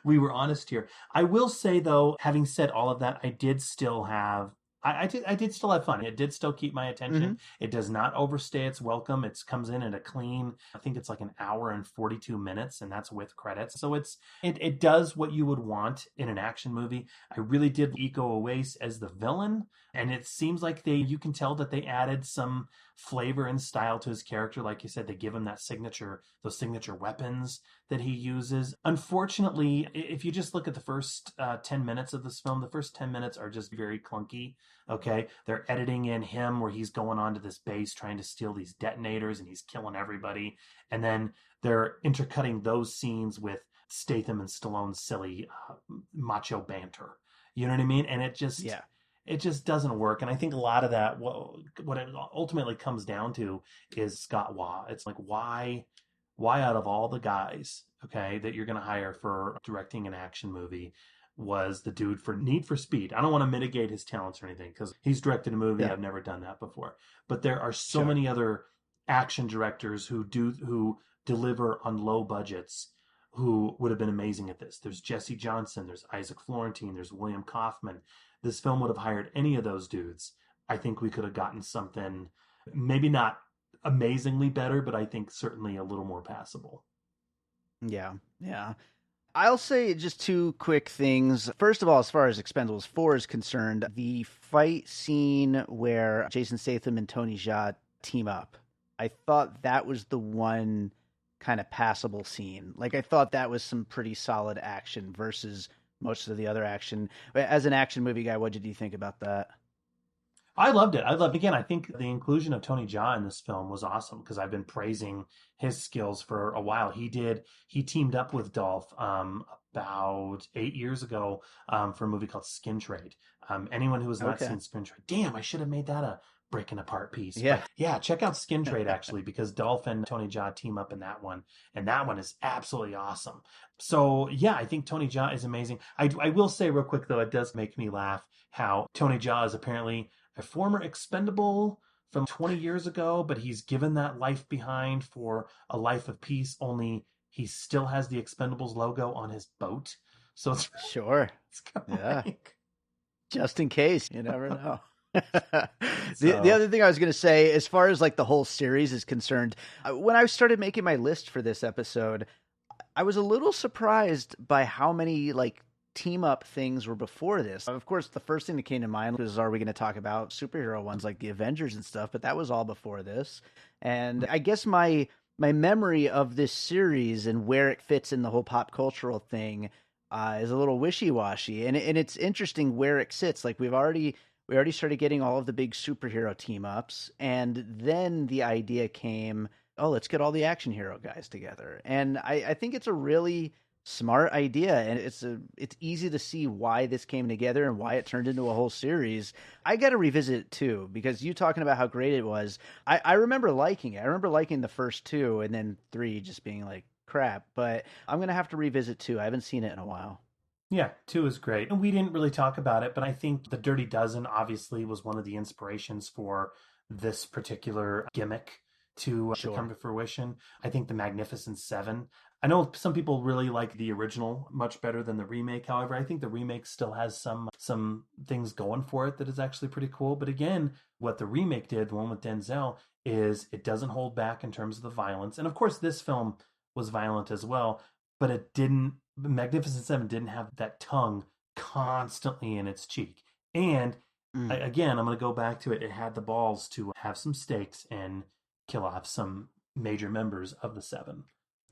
we were honest here. I will say, though, having said all of that, I did still have I did still have fun. It did still keep my attention. Mm-hmm. It does not overstay its welcome. It comes in at a clean, I think it's like an hour and 42 minutes, and that's with credits. So it does what you would want in an action movie. I really did Iko Uwais as the villain, and it seems like you can tell that they added some flavor and style to his character. Like you said, they give him those signature weapons that he uses. Unfortunately, if you just look at the first 10 minutes of this film, the first 10 minutes are just very clunky. Okay, they're editing in him where he's going onto this base trying to steal these detonators and he's killing everybody. And then they're intercutting those scenes with Statham and Stallone's silly macho banter. You know what I mean? And it just doesn't work. And I think a lot of that, what it ultimately comes down to is Scott Waugh. It's like, why out of all the guys, okay, that you're going to hire for directing an action movie was the dude for Need for Speed. I don't want to mitigate his talents or anything because he's directed a movie. Yeah. I've never done that before. But there are so many other action directors who deliver on low budgets who would have been amazing at this. There's Jesse Johnson, there's Isaac Florentine, there's William Kaufman. This film would have hired any of those dudes. I think we could have gotten something maybe not amazingly better, but I think certainly a little more passable. Yeah. I'll say just two quick things. First of all, as far as Expendables 4 is concerned, the fight scene where Jason Statham and Tony Jaa team up, I thought that was the one kind of passable scene. Like, I thought that was some pretty solid action versus most of the other action. As an action movie guy, what did you think about that? I loved it. Again, I think the inclusion of Tony Jaa in this film was awesome because I've been praising his skills for a while. He teamed up with Dolph about 8 years ago for a movie called Skin Trade. Anyone who has not seen Skin Trade, damn, I should have made that a breaking apart piece. Yeah. But yeah, check out Skin Trade actually because Dolph and Tony Jaa team up in that one. And that one is absolutely awesome. So yeah, I think Tony Jaa is amazing. I will say real quick though, it does make me laugh how Tony Jaa is apparently a former expendable from 20 years ago, but he's given that life behind for a life of peace, only he still has the Expendables logo on his boat. So it's sure. It's kind of like... Just in case, you never know. The other thing I was going to say, as far as like the whole series is concerned, when I started making my list for this episode, I was a little surprised by how many like team up things were before this. Of course, the first thing that came to mind was, are we going to talk about superhero ones like the Avengers and stuff? But that was all before this. And I guess my memory of this series and where it fits in the whole pop cultural thing is a little wishy-washy. And it's interesting where it sits. Like we already started getting all of the big superhero team ups. And then the idea came, let's get all the action hero guys together. And I think it's a really smart idea, and it's easy to see why this came together and why it turned into a whole series. I got to revisit it too, because you talking about how great it was. I remember liking it. I remember liking the first 2 and then 3 just being like crap, but I'm going to have to revisit 2. I haven't seen it in a while. Yeah, 2 is great. And we didn't really talk about it, but I think The Dirty Dozen obviously was one of the inspirations for this particular gimmick to come to fruition. I think The Magnificent Seven. I know some people really like the original much better than the remake. However, I think the remake still has some things going for it that is actually pretty cool. But again, what the remake did, the one with Denzel, is it doesn't hold back in terms of the violence. And of course, this film was violent as well, but it didn't. Magnificent Seven didn't have that tongue constantly in its cheek. And again, I'm going to go back to it. It had the balls to have some stakes and kill off some major members of the Seven.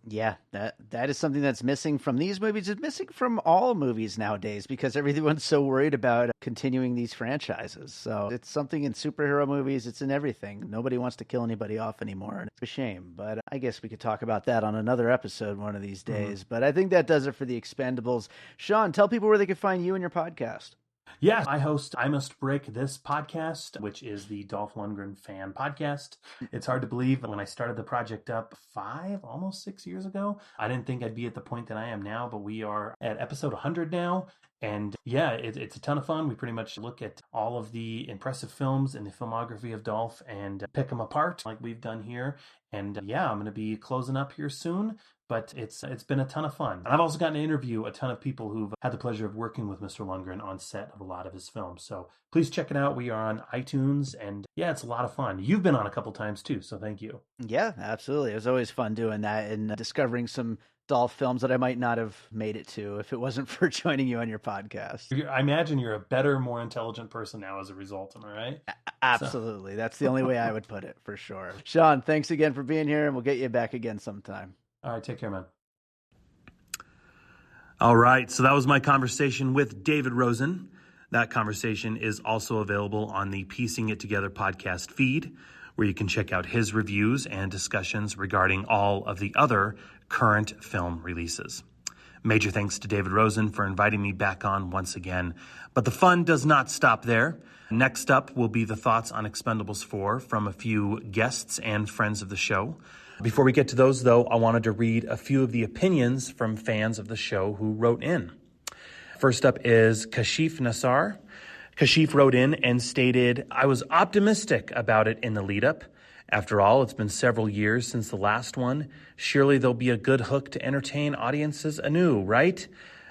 Yeah, that is something that's missing from these movies. It's missing from all movies nowadays because everyone's so worried about continuing these franchises. So it's something in superhero movies. It's in everything. Nobody wants to kill anybody off anymore. And it's a shame. But I guess we could talk about that on another episode one of these days. But I think that does it for the Expendables. Sean, tell people where they can find you and your podcast. Yeah, I host I Must Break This podcast, which is the Dolph Lundgren fan podcast. It's hard to believe when I started the project up 5, almost 6 years ago. I didn't think I'd be at the point that I am now, but we are at episode 100 now. And yeah, it's a ton of fun. We pretty much look at all of the impressive films in the filmography of Dolph and pick them apart like we've done here. And yeah, I'm going to be closing up here soon. But it's been a ton of fun. And I've also gotten to interview a ton of people who've had the pleasure of working with Mr. Lundgren on set of a lot of his films. So please check it out. We are on iTunes. And yeah, it's a lot of fun. You've been on a couple times too, so thank you. Yeah, absolutely. It was always fun doing that and discovering some Dolph films that I might not have made it to if it wasn't for joining you on your podcast. I imagine you're a better, more intelligent person now as a result. Am I right? Absolutely. So. That's the only way I would put it, for sure. Sean, thanks again for being here, and we'll get you back again sometime. All right, take care, man. All right, so that was my conversation with David Rosen. That conversation is also available on the Piecing It Together podcast feed, where you can check out his reviews and discussions regarding all of the other current film releases. Major thanks to David Rosen for inviting me back on once again. But the fun does not stop there. Next up will be the thoughts on Expendables 4 from a few guests and friends of the show. Before we get to those, though, I wanted to read a few of the opinions from fans of the show who wrote in. First up is Kashif Nassar. Kashif wrote in and stated, I was optimistic about it in the lead-up. After all, it's been several years since the last one. Surely there'll be a good hook to entertain audiences anew, right?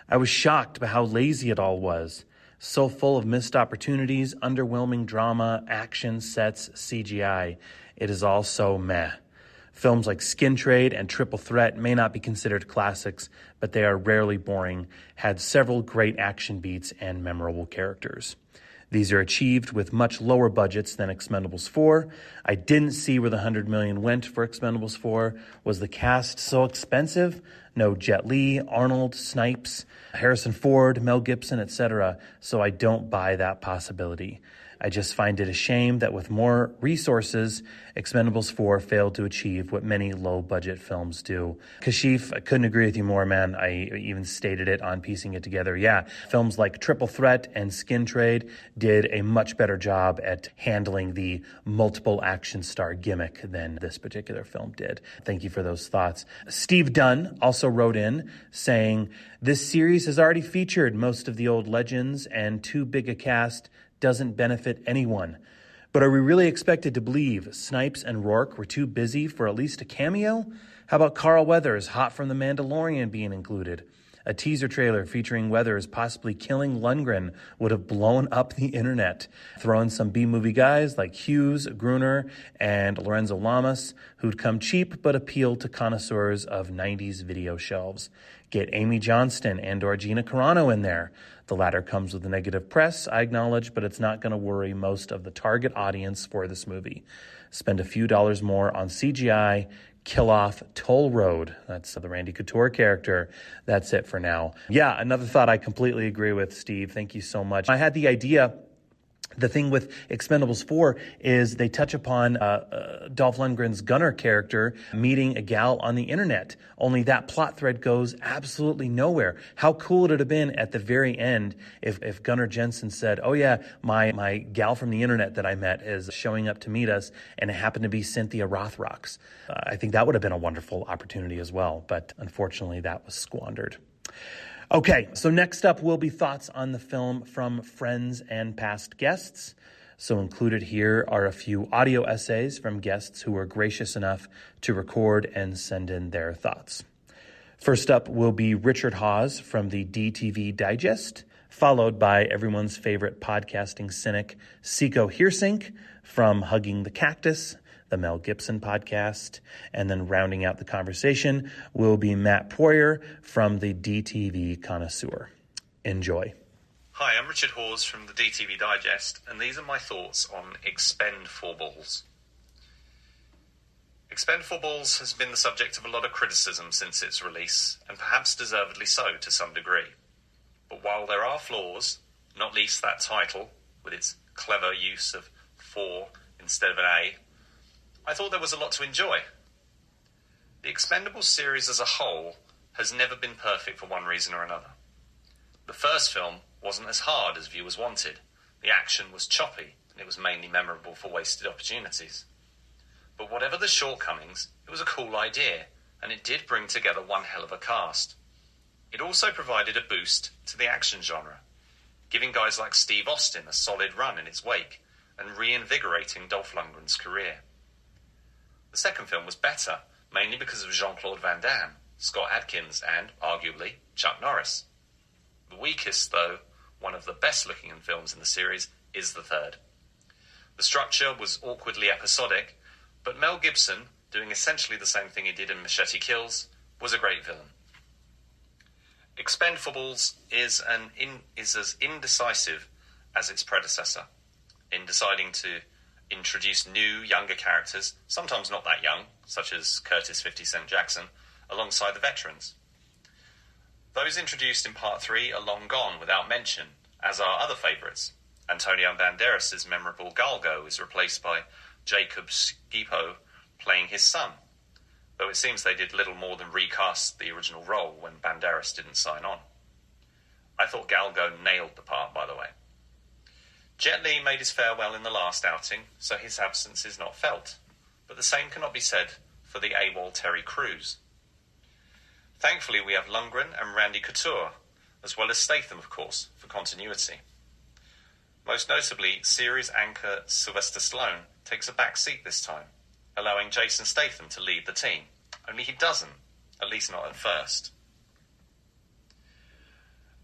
I was shocked by how lazy it all was. So full of missed opportunities, underwhelming drama, action, sets, CGI. It is all so meh. Films like Skin Trade and Triple Threat may not be considered classics, but they are rarely boring, had several great action beats and memorable characters. These are achieved with much lower budgets than Expendables 4. I didn't see where the $100 million went for Expendables 4. Was the cast so expensive? No Jet Li, Arnold, Snipes, Harrison Ford, Mel Gibson, etc. So I don't buy that possibility. I just find it a shame that with more resources, Expendables 4 failed to achieve what many low-budget films do. Kashif, I couldn't agree with you more, man. I even stated it on Piecing It Together. Yeah, films like Triple Threat and Skin Trade did a much better job at handling the multiple action star gimmick than this particular film did. Thank you for those thoughts. Steve Dunn also wrote in saying, this series has already featured most of the old legends, and too big a cast doesn't benefit anyone. But are we really expected to believe Snipes and Rourke were too busy for at least a cameo? How about Carl Weathers, hot from The Mandalorian, being included? A teaser trailer featuring Weathers possibly killing Lundgren would have blown up the internet. Throw in some B-movie guys like Hughes, Gruner, and Lorenzo Lamas, who'd come cheap but appeal to connoisseurs of 90s video shelves. Get Amy Johnston and/or Gina Carano in there. The latter comes with negative press, I acknowledge, but it's not going to worry most of the target audience for this movie. Spend a few dollars more on CGI, kill off Toll Road. That's the Randy Couture character. That's it for now. Yeah, another thought I completely agree with, Steve. Thank you so much. I had the idea The thing with Expendables 4 is they touch upon Dolph Lundgren's Gunner character meeting a gal on the internet. Only that plot thread goes absolutely nowhere. How cool would it have been at the very end if Gunnar Jensen said, oh yeah, my gal from the internet that I met is showing up to meet us, and it happened to be Cynthia Rothrock's. I think that would have been a wonderful opportunity as well, but unfortunately that was squandered. Okay, so next up will be thoughts on the film from friends and past guests. So included here are a few audio essays from guests who were gracious enough to record and send in their thoughts. First up will be Richard Hawes from the DTV Digest, followed by everyone's favorite podcasting cynic, Sicco Hersink from Hugging the Cactus, the Mel Gibson Podcast, and then rounding out the conversation will be Matt Poirer from the DTV Connoisseur. Enjoy. Hi, I'm Richard Hawes from the DTV Digest, and these are my thoughts on Expend4bles. Expend4bles has been the subject of a lot of criticism since its release, and perhaps deservedly so to some degree. But while there are flaws, not least that title, with its clever use of 4 instead of an A, I thought there was a lot to enjoy. The Expendables series as a whole has never been perfect for one reason or another. The first film wasn't as hard as viewers wanted. The action was choppy, and it was mainly memorable for wasted opportunities. But whatever the shortcomings, it was a cool idea, and it did bring together one hell of a cast. It also provided a boost to the action genre, giving guys like Steve Austin a solid run in its wake, and reinvigorating Dolph Lundgren's career. The second film was better, mainly because of Jean-Claude Van Damme, Scott Adkins, and, arguably, Chuck Norris. The weakest, though, one of the best-looking films in the series, is the third. The structure was awkwardly episodic, but Mel Gibson, doing essentially the same thing he did in Machete Kills, was a great villain. Expend4bles is as indecisive as its predecessor, in deciding to introduce new, younger characters, sometimes not that young, such as Curtis 50 Cent Jackson, alongside the veterans. Those introduced in Part 3 are long gone without mention, as are other favourites. Antonio Banderas' memorable Galgo is replaced by Jacob Skipo playing his son, though it seems they did little more than recast the original role when Banderas didn't sign on. I thought Galgo nailed the part, by the way. Jet Li made his farewell in the last outing, so his absence is not felt, but the same cannot be said for the AWOL Terry Crews. Thankfully, we have Lundgren and Randy Couture, as well as Statham, of course, for continuity. Most notably, series anchor Sylvester Stallone takes a back seat this time, allowing Jason Statham to lead the team, only he doesn't, at least not at first.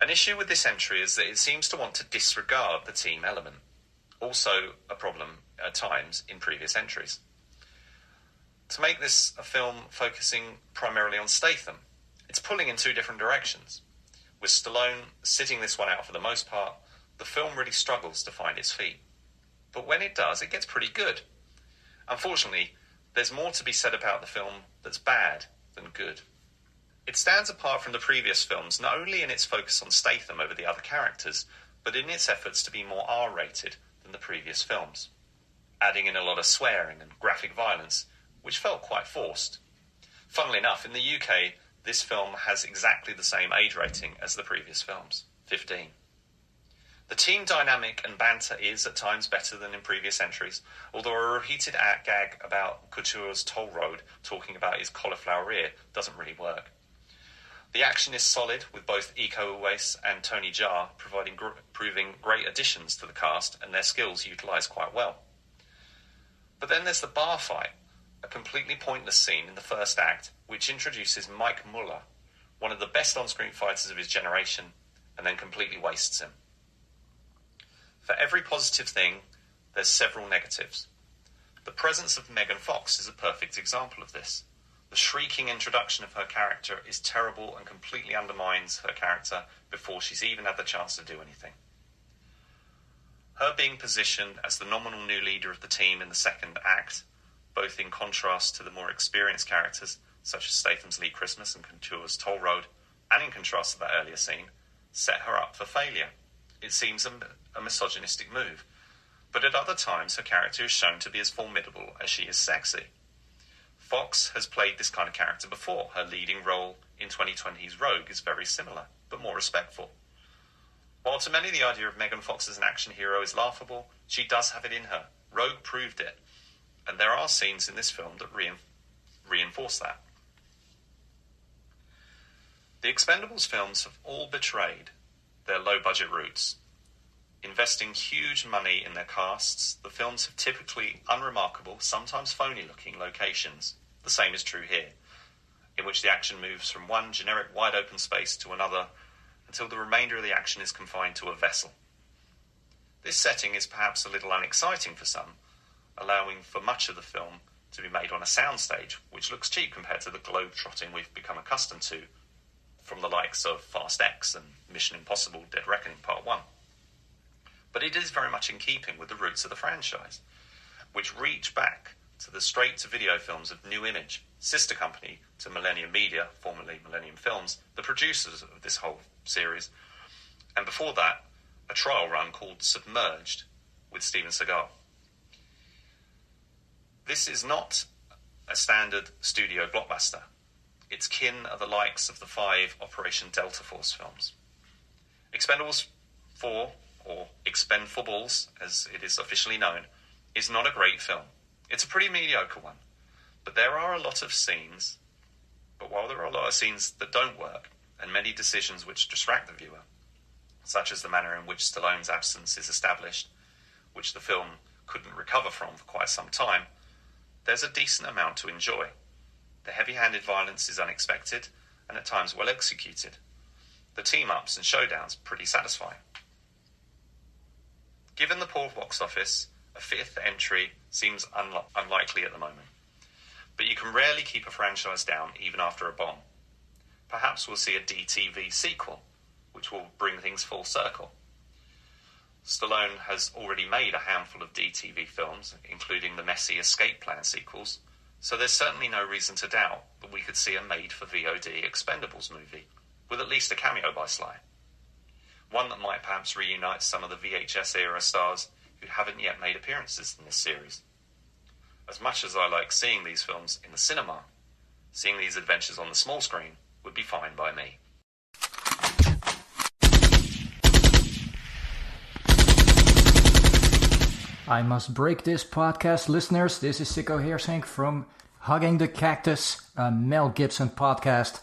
An issue with this entry is that it seems to want to disregard the team element, also a problem at times in previous entries. To make this a film focusing primarily on Statham, it's pulling in two different directions. With Stallone sitting this one out for the most part, the film really struggles to find its feet. But when it does, it gets pretty good. Unfortunately, there's more to be said about the film that's bad than good. It stands apart from the previous films not only in its focus on Statham over the other characters, but in its efforts to be more R-rated than the previous films, adding in a lot of swearing and graphic violence, which felt quite forced. Funnily enough, in the UK, this film has exactly the same age rating as the previous films, 15. The team dynamic and banter is at times better than in previous entries, although a repeated gag about Couture's toll road talking about his cauliflower ear doesn't really work. The action is solid, with both Iko Uwais and Tony Jaa proving great additions to the cast and their skills utilised quite well. But then there's the bar fight, a completely pointless scene in the first act which introduces Mike Muller, one of the best on-screen fighters of his generation, and then completely wastes him. For every positive thing, there's several negatives. The presence of Megan Fox is a perfect example of this. The shrieking introduction of her character is terrible and completely undermines her character before she's even had the chance to do anything. Her being positioned as the nominal new leader of the team in the second act, both in contrast to the more experienced characters, such as Statham's Lee Christmas and Couture's Toll Road, and in contrast to that earlier scene, set her up for failure. It seems a misogynistic move, but at other times her character is shown to be as formidable as she is sexy. Fox has played this kind of character before. Her leading role in 2020's Rogue is very similar, but more respectful. While to many the idea of Megan Fox as an action hero is laughable, she does have it in her. Rogue proved it, and there are scenes in this film that reinforce that. The Expendables films have all betrayed their low-budget roots. Investing huge money in their casts, the films have typically unremarkable, sometimes phony-looking locations. The same is true here, in which the action moves from one generic wide-open space to another until the remainder of the action is confined to a vessel. This setting is perhaps a little unexciting for some, allowing for much of the film to be made on a soundstage, which looks cheap compared to the globe-trotting we've become accustomed to from the likes of Fast X and Mission Impossible Dead Reckoning Part 1. But it is very much in keeping with the roots of the franchise, which reach back to the straight-to-video films of New Image, sister company to Millennium Media, formerly Millennium Films, the producers of this whole series, and before that, a trial run called Submerged with Steven Seagal. This is not a standard studio blockbuster. Its kin are the likes of the 5 Operation Delta Force films. Expendables 4, or Expend4bles, as it is officially known, is not a great film. It's a pretty mediocre one, but there are a lot of scenes, that don't work, and many decisions which distract the viewer, such as the manner in which Stallone's absence is established, which the film couldn't recover from for quite some time, there's a decent amount to enjoy. The heavy-handed violence is unexpected, and at times well executed. The team-ups and showdowns pretty satisfying. Given the poor box office, a 5th entry seems unlikely at the moment. But you can rarely keep a franchise down even after a bomb. Perhaps we'll see a DTV sequel, which will bring things full circle. Stallone has already made a handful of DTV films, including the messy Escape Plan sequels, so there's certainly no reason to doubt that we could see a made-for-VOD Expendables movie, with at least a cameo by Sly. One that might perhaps reunite some of the VHS-era stars who haven't yet made appearances in this series. As much as I like seeing these films in the cinema, seeing these adventures on the small screen would be fine by me. I must break this podcast, listeners. This is Sicco Hersink from Hugging the Cactus, a Mel Gibson podcast.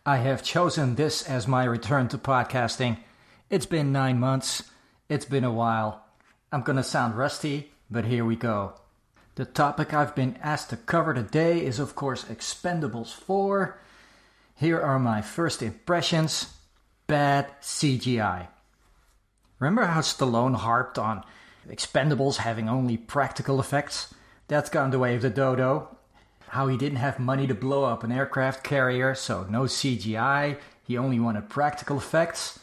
I have chosen this as my return to podcasting. It's been 9 months. It's been a while. I'm gonna sound rusty, but here we go. The topic I've been asked to cover today is, of course, Expendables 4. Here are my first impressions. Bad CGI. Remember how Stallone harped on Expendables having only practical effects? That's gone the way of the dodo. How he didn't have money to blow up an aircraft carrier, so no CGI. He only wanted practical effects.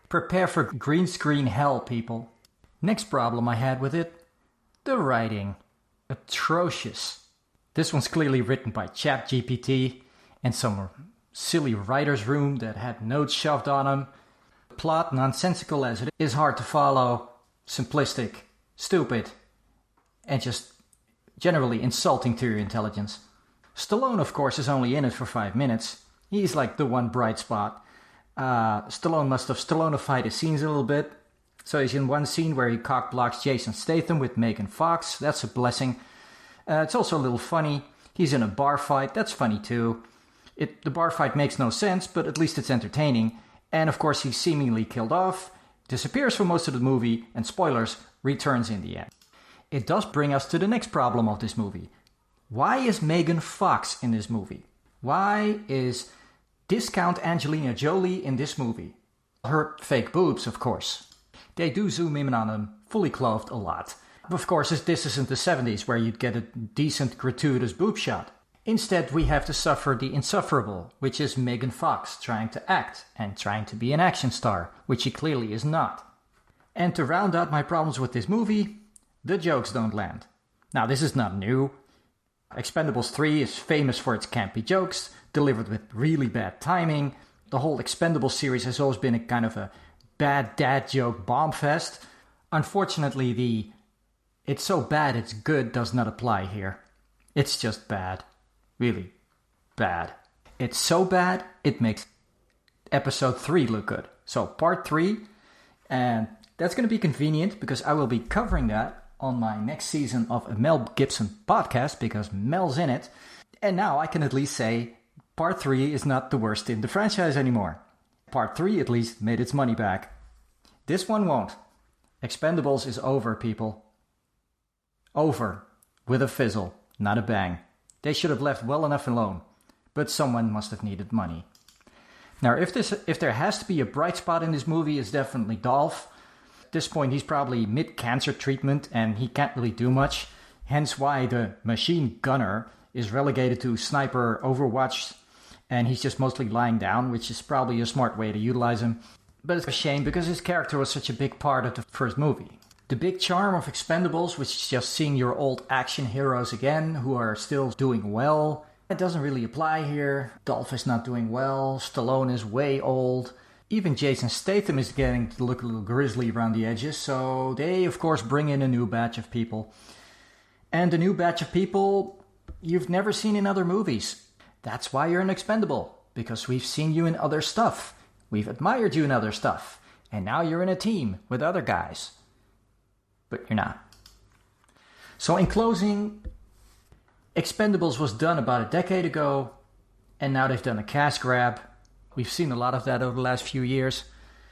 Prepare for green screen hell, people. Next problem I had with it, the writing. Atrocious. This one's clearly written by ChatGPT and some silly writer's room that had notes shoved on them. The plot, nonsensical as it is, hard to follow, simplistic, stupid, and just generally insulting to your intelligence. Stallone, of course, is only in it for 5 minutes. He's like the one bright spot. Stallone must have Stallone-ified his scenes a little bit. So he's in one scene where he cock-blocks Jason Statham with Megan Fox. That's a blessing. It's also a little funny. He's in a bar fight. That's funny too. The bar fight makes no sense, but at least it's entertaining. And of course he's seemingly killed off, disappears for most of the movie, and spoilers, returns in the end. It does bring us to the next problem of this movie. Why is Megan Fox in this movie? Why is discount Angelina Jolie in this movie? Her fake boobs, of course. They do zoom in on them, fully clothed, a lot. Of course, this isn't the 70s where you'd get a decent gratuitous boob shot. Instead, we have to suffer the insufferable, which is Megan Fox trying to act and trying to be an action star, which she clearly is not. And to round out my problems with this movie, the jokes don't land. Now, this is not new. Expendables 3 is famous for its campy jokes, delivered with really bad timing. The whole Expendables series has always been a kind of a bad dad joke bomb fest. Unfortunately, it's so bad it's good does not apply here. It's just bad. Really bad. It's so bad, it makes episode 3 look good. So part 3, and that's going to be convenient because I will be covering that on my next season of a Mel Gibson podcast because Mel's in it. And now I can at least say part 3 is not the worst in the franchise anymore. Part 3 at least made its money back. This one won't. Expendables is over, people. Over. With a fizzle, not a bang. They should have left well enough alone. But someone must have needed money. Now, if there has to be a bright spot in this movie, it's definitely Dolph. At this point, he's probably mid-cancer treatment and he can't really do much. Hence why the machine gunner is relegated to sniper Overwatch and he's just mostly lying down, which is probably a smart way to utilize him. But it's a shame because his character was such a big part of the first movie. The big charm of Expendables, which is just seeing your old action heroes again who are still doing well, it doesn't really apply here. Dolph is not doing well. Stallone is way old. Even Jason Statham is getting to look a little grisly around the edges. So they, of course, bring in a new batch of people. And the new batch of people you've never seen in other movies. That's why you're an expendable. Because we've seen you in other stuff. We've admired you in other stuff. And now you're in a team with other guys. But you're not. So in closing, Expendables was done about a decade ago, and now they've done a cash grab. We've seen a lot of that over the last few years.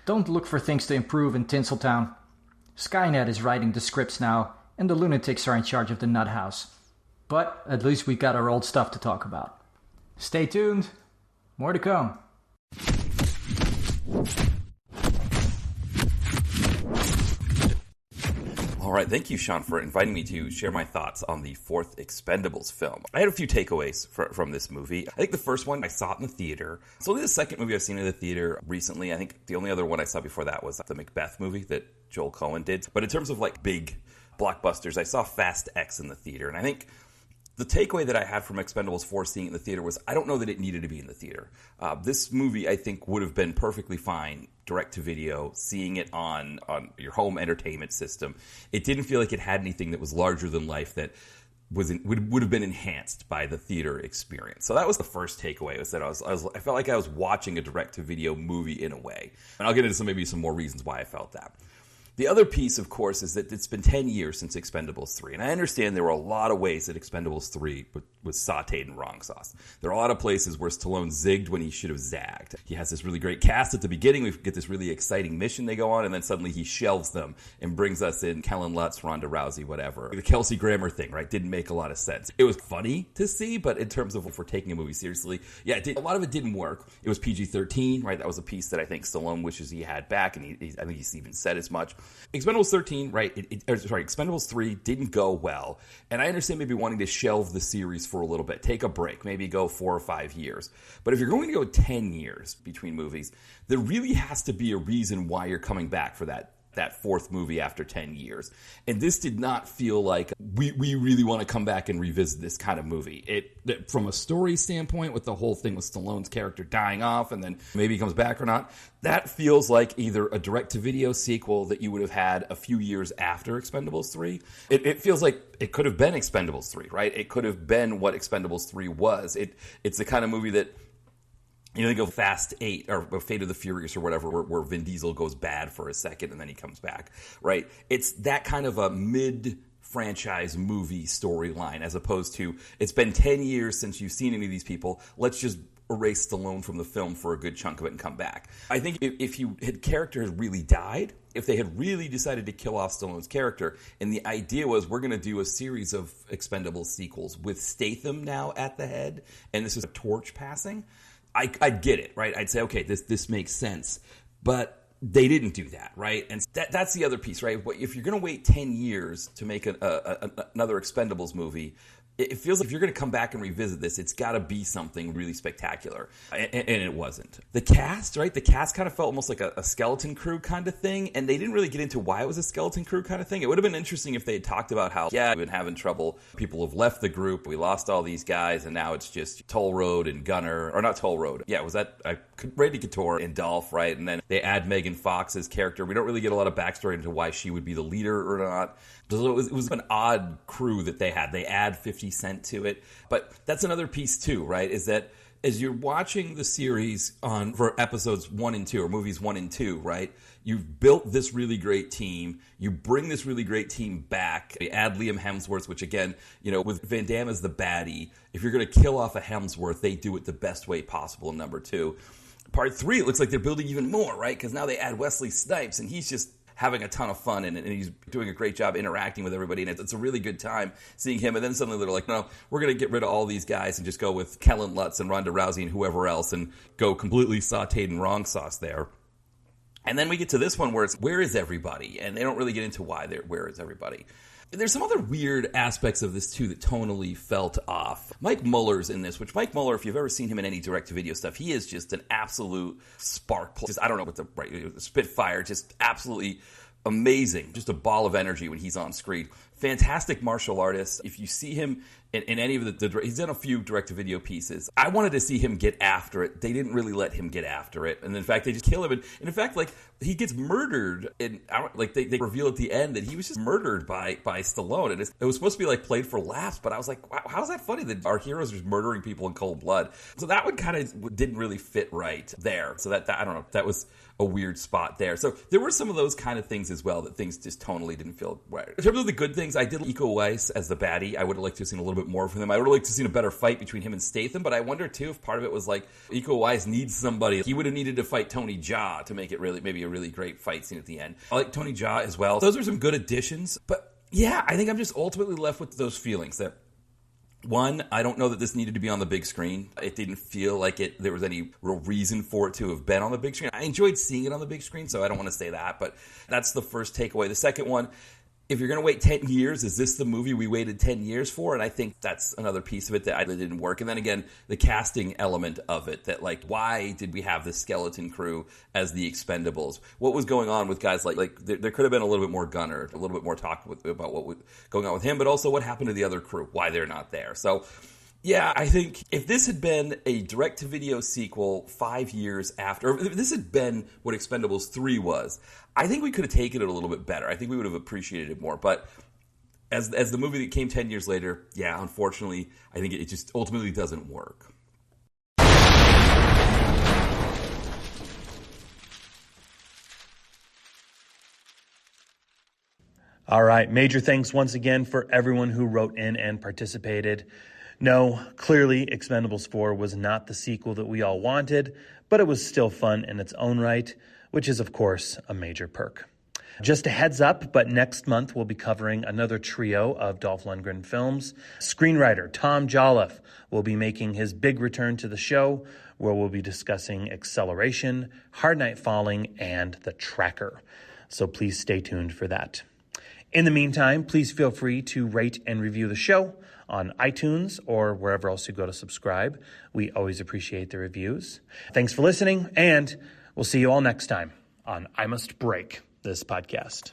Don't look for things to improve in Tinseltown. Skynet is writing the scripts now, and the lunatics are in charge of the nut house. But at least we got our old stuff to talk about. Stay tuned. More to come. All right, thank you, Sean, for inviting me to share my thoughts on the fourth Expendables film. I had a few takeaways from this movie. I think the first one, I saw it in the theater. It's only the second movie I've seen in the theater recently. I think the only other one I saw before that was the Macbeth movie that Joel Coen did. But in terms of like big blockbusters, I saw Fast X in the theater. And I think the takeaway that I had from Expendables 4 seeing it in the theater was I don't know that it needed to be in the theater. This movie, I think, would have been perfectly fine direct-to-video, seeing it on your home entertainment system. It didn't feel like it had anything that was larger than life that would have been enhanced by the theater experience. So that was the first takeaway, was that I felt like I was watching a direct-to-video movie in a way. And I'll get into maybe some more reasons why I felt that. The other piece, of course, is that it's been 10 years since Expendables 3. And I understand there were a lot of ways that Expendables 3 was sauteed in wrong sauce. There are a lot of places where Stallone zigged when he should have zagged. He has this really great cast at the beginning. We get this really exciting mission they go on, and then suddenly he shelves them and brings us in Kellen Lutz, Ronda Rousey, whatever. The Kelsey Grammer thing, right, didn't make a lot of sense. It was funny to see, but in terms of if we're taking a movie seriously, yeah, a lot of it didn't work. It was PG-13, right? That was a piece that I think Stallone wishes he had back, and I think he's even said as much. Expendables 13, right? Expendables 3 didn't go well. And I understand maybe wanting to shelve the series for a little bit. Take a break. Maybe go 4 or 5 years. But if you're going to go 10 years between movies, there really has to be a reason why you're coming back for that fourth movie after 10 years. And this did not feel like we really want to come back and revisit this kind of movie. From a story standpoint, with the whole thing with Stallone's character dying off and then maybe he comes back or not, that feels like either a direct-to-video sequel that you would have had a few years after Expendables 3. It feels like it could have been Expendables 3, right? It could have been what Expendables 3 was. It's the kind of movie that, you know, they go Fast 8 or Fate of the Furious or whatever, where Vin Diesel goes bad for a second and then he comes back, right? It's that kind of a mid-franchise movie storyline, as opposed to, it's been 10 years since you've seen any of these people, let's just erase Stallone from the film for a good chunk of it and come back. I think if character had really died, if they had really decided to kill off Stallone's character, and the idea was we're going to do a series of Expendables sequels with Statham now at the head, and this is a torch passing, I'd get it, right? I'd say, okay, this makes sense. But they didn't do that, right? And that's the other piece, right? If you're going to wait 10 years to make another Expendables movie, it feels like if you're going to come back and revisit this, it's got to be something really spectacular. And it wasn't. The cast, right? The cast kind of felt almost like a skeleton crew kind of thing. And they didn't really get into why it was a skeleton crew kind of thing. It would have been interesting if they had talked about how, yeah, we've been having trouble. People have left the group. We lost all these guys. And now it's just Toll Road and Gunner. Or not Toll Road. Yeah, was that Randy Couture and Dolph, right? And then they add Megan Fox's character. We don't really get a lot of backstory into why she would be the leader or not. So it was an odd crew that they had. They add 50 Cent to it. But that's another piece too, right? Is that as you're watching the series for episodes 1 and 2 or movies 1 and 2, right? You've built this really great team. You bring this really great team back. They add Liam Hemsworth, which again, with Van Damme as the baddie, if you're going to kill off a Hemsworth, they do it the best way possible in number 2. Part 3, it looks like they're building even more, right? Because now they add Wesley Snipes, and he's just having a ton of fun, and he's doing a great job interacting with everybody, and it's a really good time seeing him. And then suddenly they're like, no, we're going to get rid of all these guys and just go with Kellen Lutz and Ronda Rousey and whoever else and go completely sauteed and wrong sauce there. And then we get to this one where it's, where is everybody? And they don't really get into why where is everybody. There's some other weird aspects of this, too, that tonally felt off. Mike Muller's in this, which Mike Muller, if you've ever seen him in any direct-to-video stuff, he is just an absolute spark. Just, I don't know what the right spitfire, just absolutely amazing. Just a ball of energy when he's on screen. Fantastic martial artist. If you see him in any of he's done a few direct-to-video pieces. I wanted to see him get after it. They didn't really let him get after it. And in fact, they just kill him. And in fact, he gets murdered. And they reveal at the end that he was just murdered by Stallone. And it was supposed to be played for laughs, but I was like, wow, how's that funny that our heroes are just murdering people in cold blood? So that one kind of didn't really fit right there. So that I don't know, that was a weird spot there. So there were some of those kind of things as well, that things just tonally didn't feel right. In terms of the good things, I did Iko Uwais as the baddie. I would have liked to have seen a little bit more from him. I would have liked to have seen a better fight between him and Statham, but I wonder too if part of it was Iko Uwais needs somebody. He would have needed to fight Tony Jaa to make it maybe a really great fight scene at the end. I like Tony Jaa as well. Those are some good additions, but yeah, I think I'm just ultimately left with those feelings that, one, I don't know that this needed to be on the big screen. It didn't feel like there was any real reason for it to have been on the big screen. I enjoyed seeing it on the big screen, so I don't want to say that, but that's the first takeaway. The second one, if you're going to wait 10 years, is this the movie we waited 10 years for? And I think that's another piece of it that didn't work. And then again, the casting element of it, that why did we have this skeleton crew as the Expendables? What was going on with guys there could have been a little bit more Gunner, a little bit more talk about what was going on with him, but also what happened to the other crew, why they're not there. So yeah, I think if this had been a direct-to-video sequel 5 years after, or if this had been what Expendables 3 was, I think we could have taken it a little bit better. I think we would have appreciated it more. But as the movie that came 10 years later, yeah, unfortunately, I think it just ultimately doesn't work. All right, major thanks once again for everyone who wrote in and participated. No, clearly Expendables 4 was not the sequel that we all wanted, but it was still fun in its own right, which is, of course, a major perk. Just a heads up, but next month we'll be covering another trio of Dolph Lundgren films. Screenwriter Tom Jaa will be making his big return to the show, where we'll be discussing Acceleration, Hard Night Falling, and The Tracker. So please stay tuned for that. In the meantime, please feel free to rate and review the show on iTunes or wherever else you go to subscribe. We always appreciate the reviews. Thanks for listening, and we'll see you all next time on I Must Break This Podcast.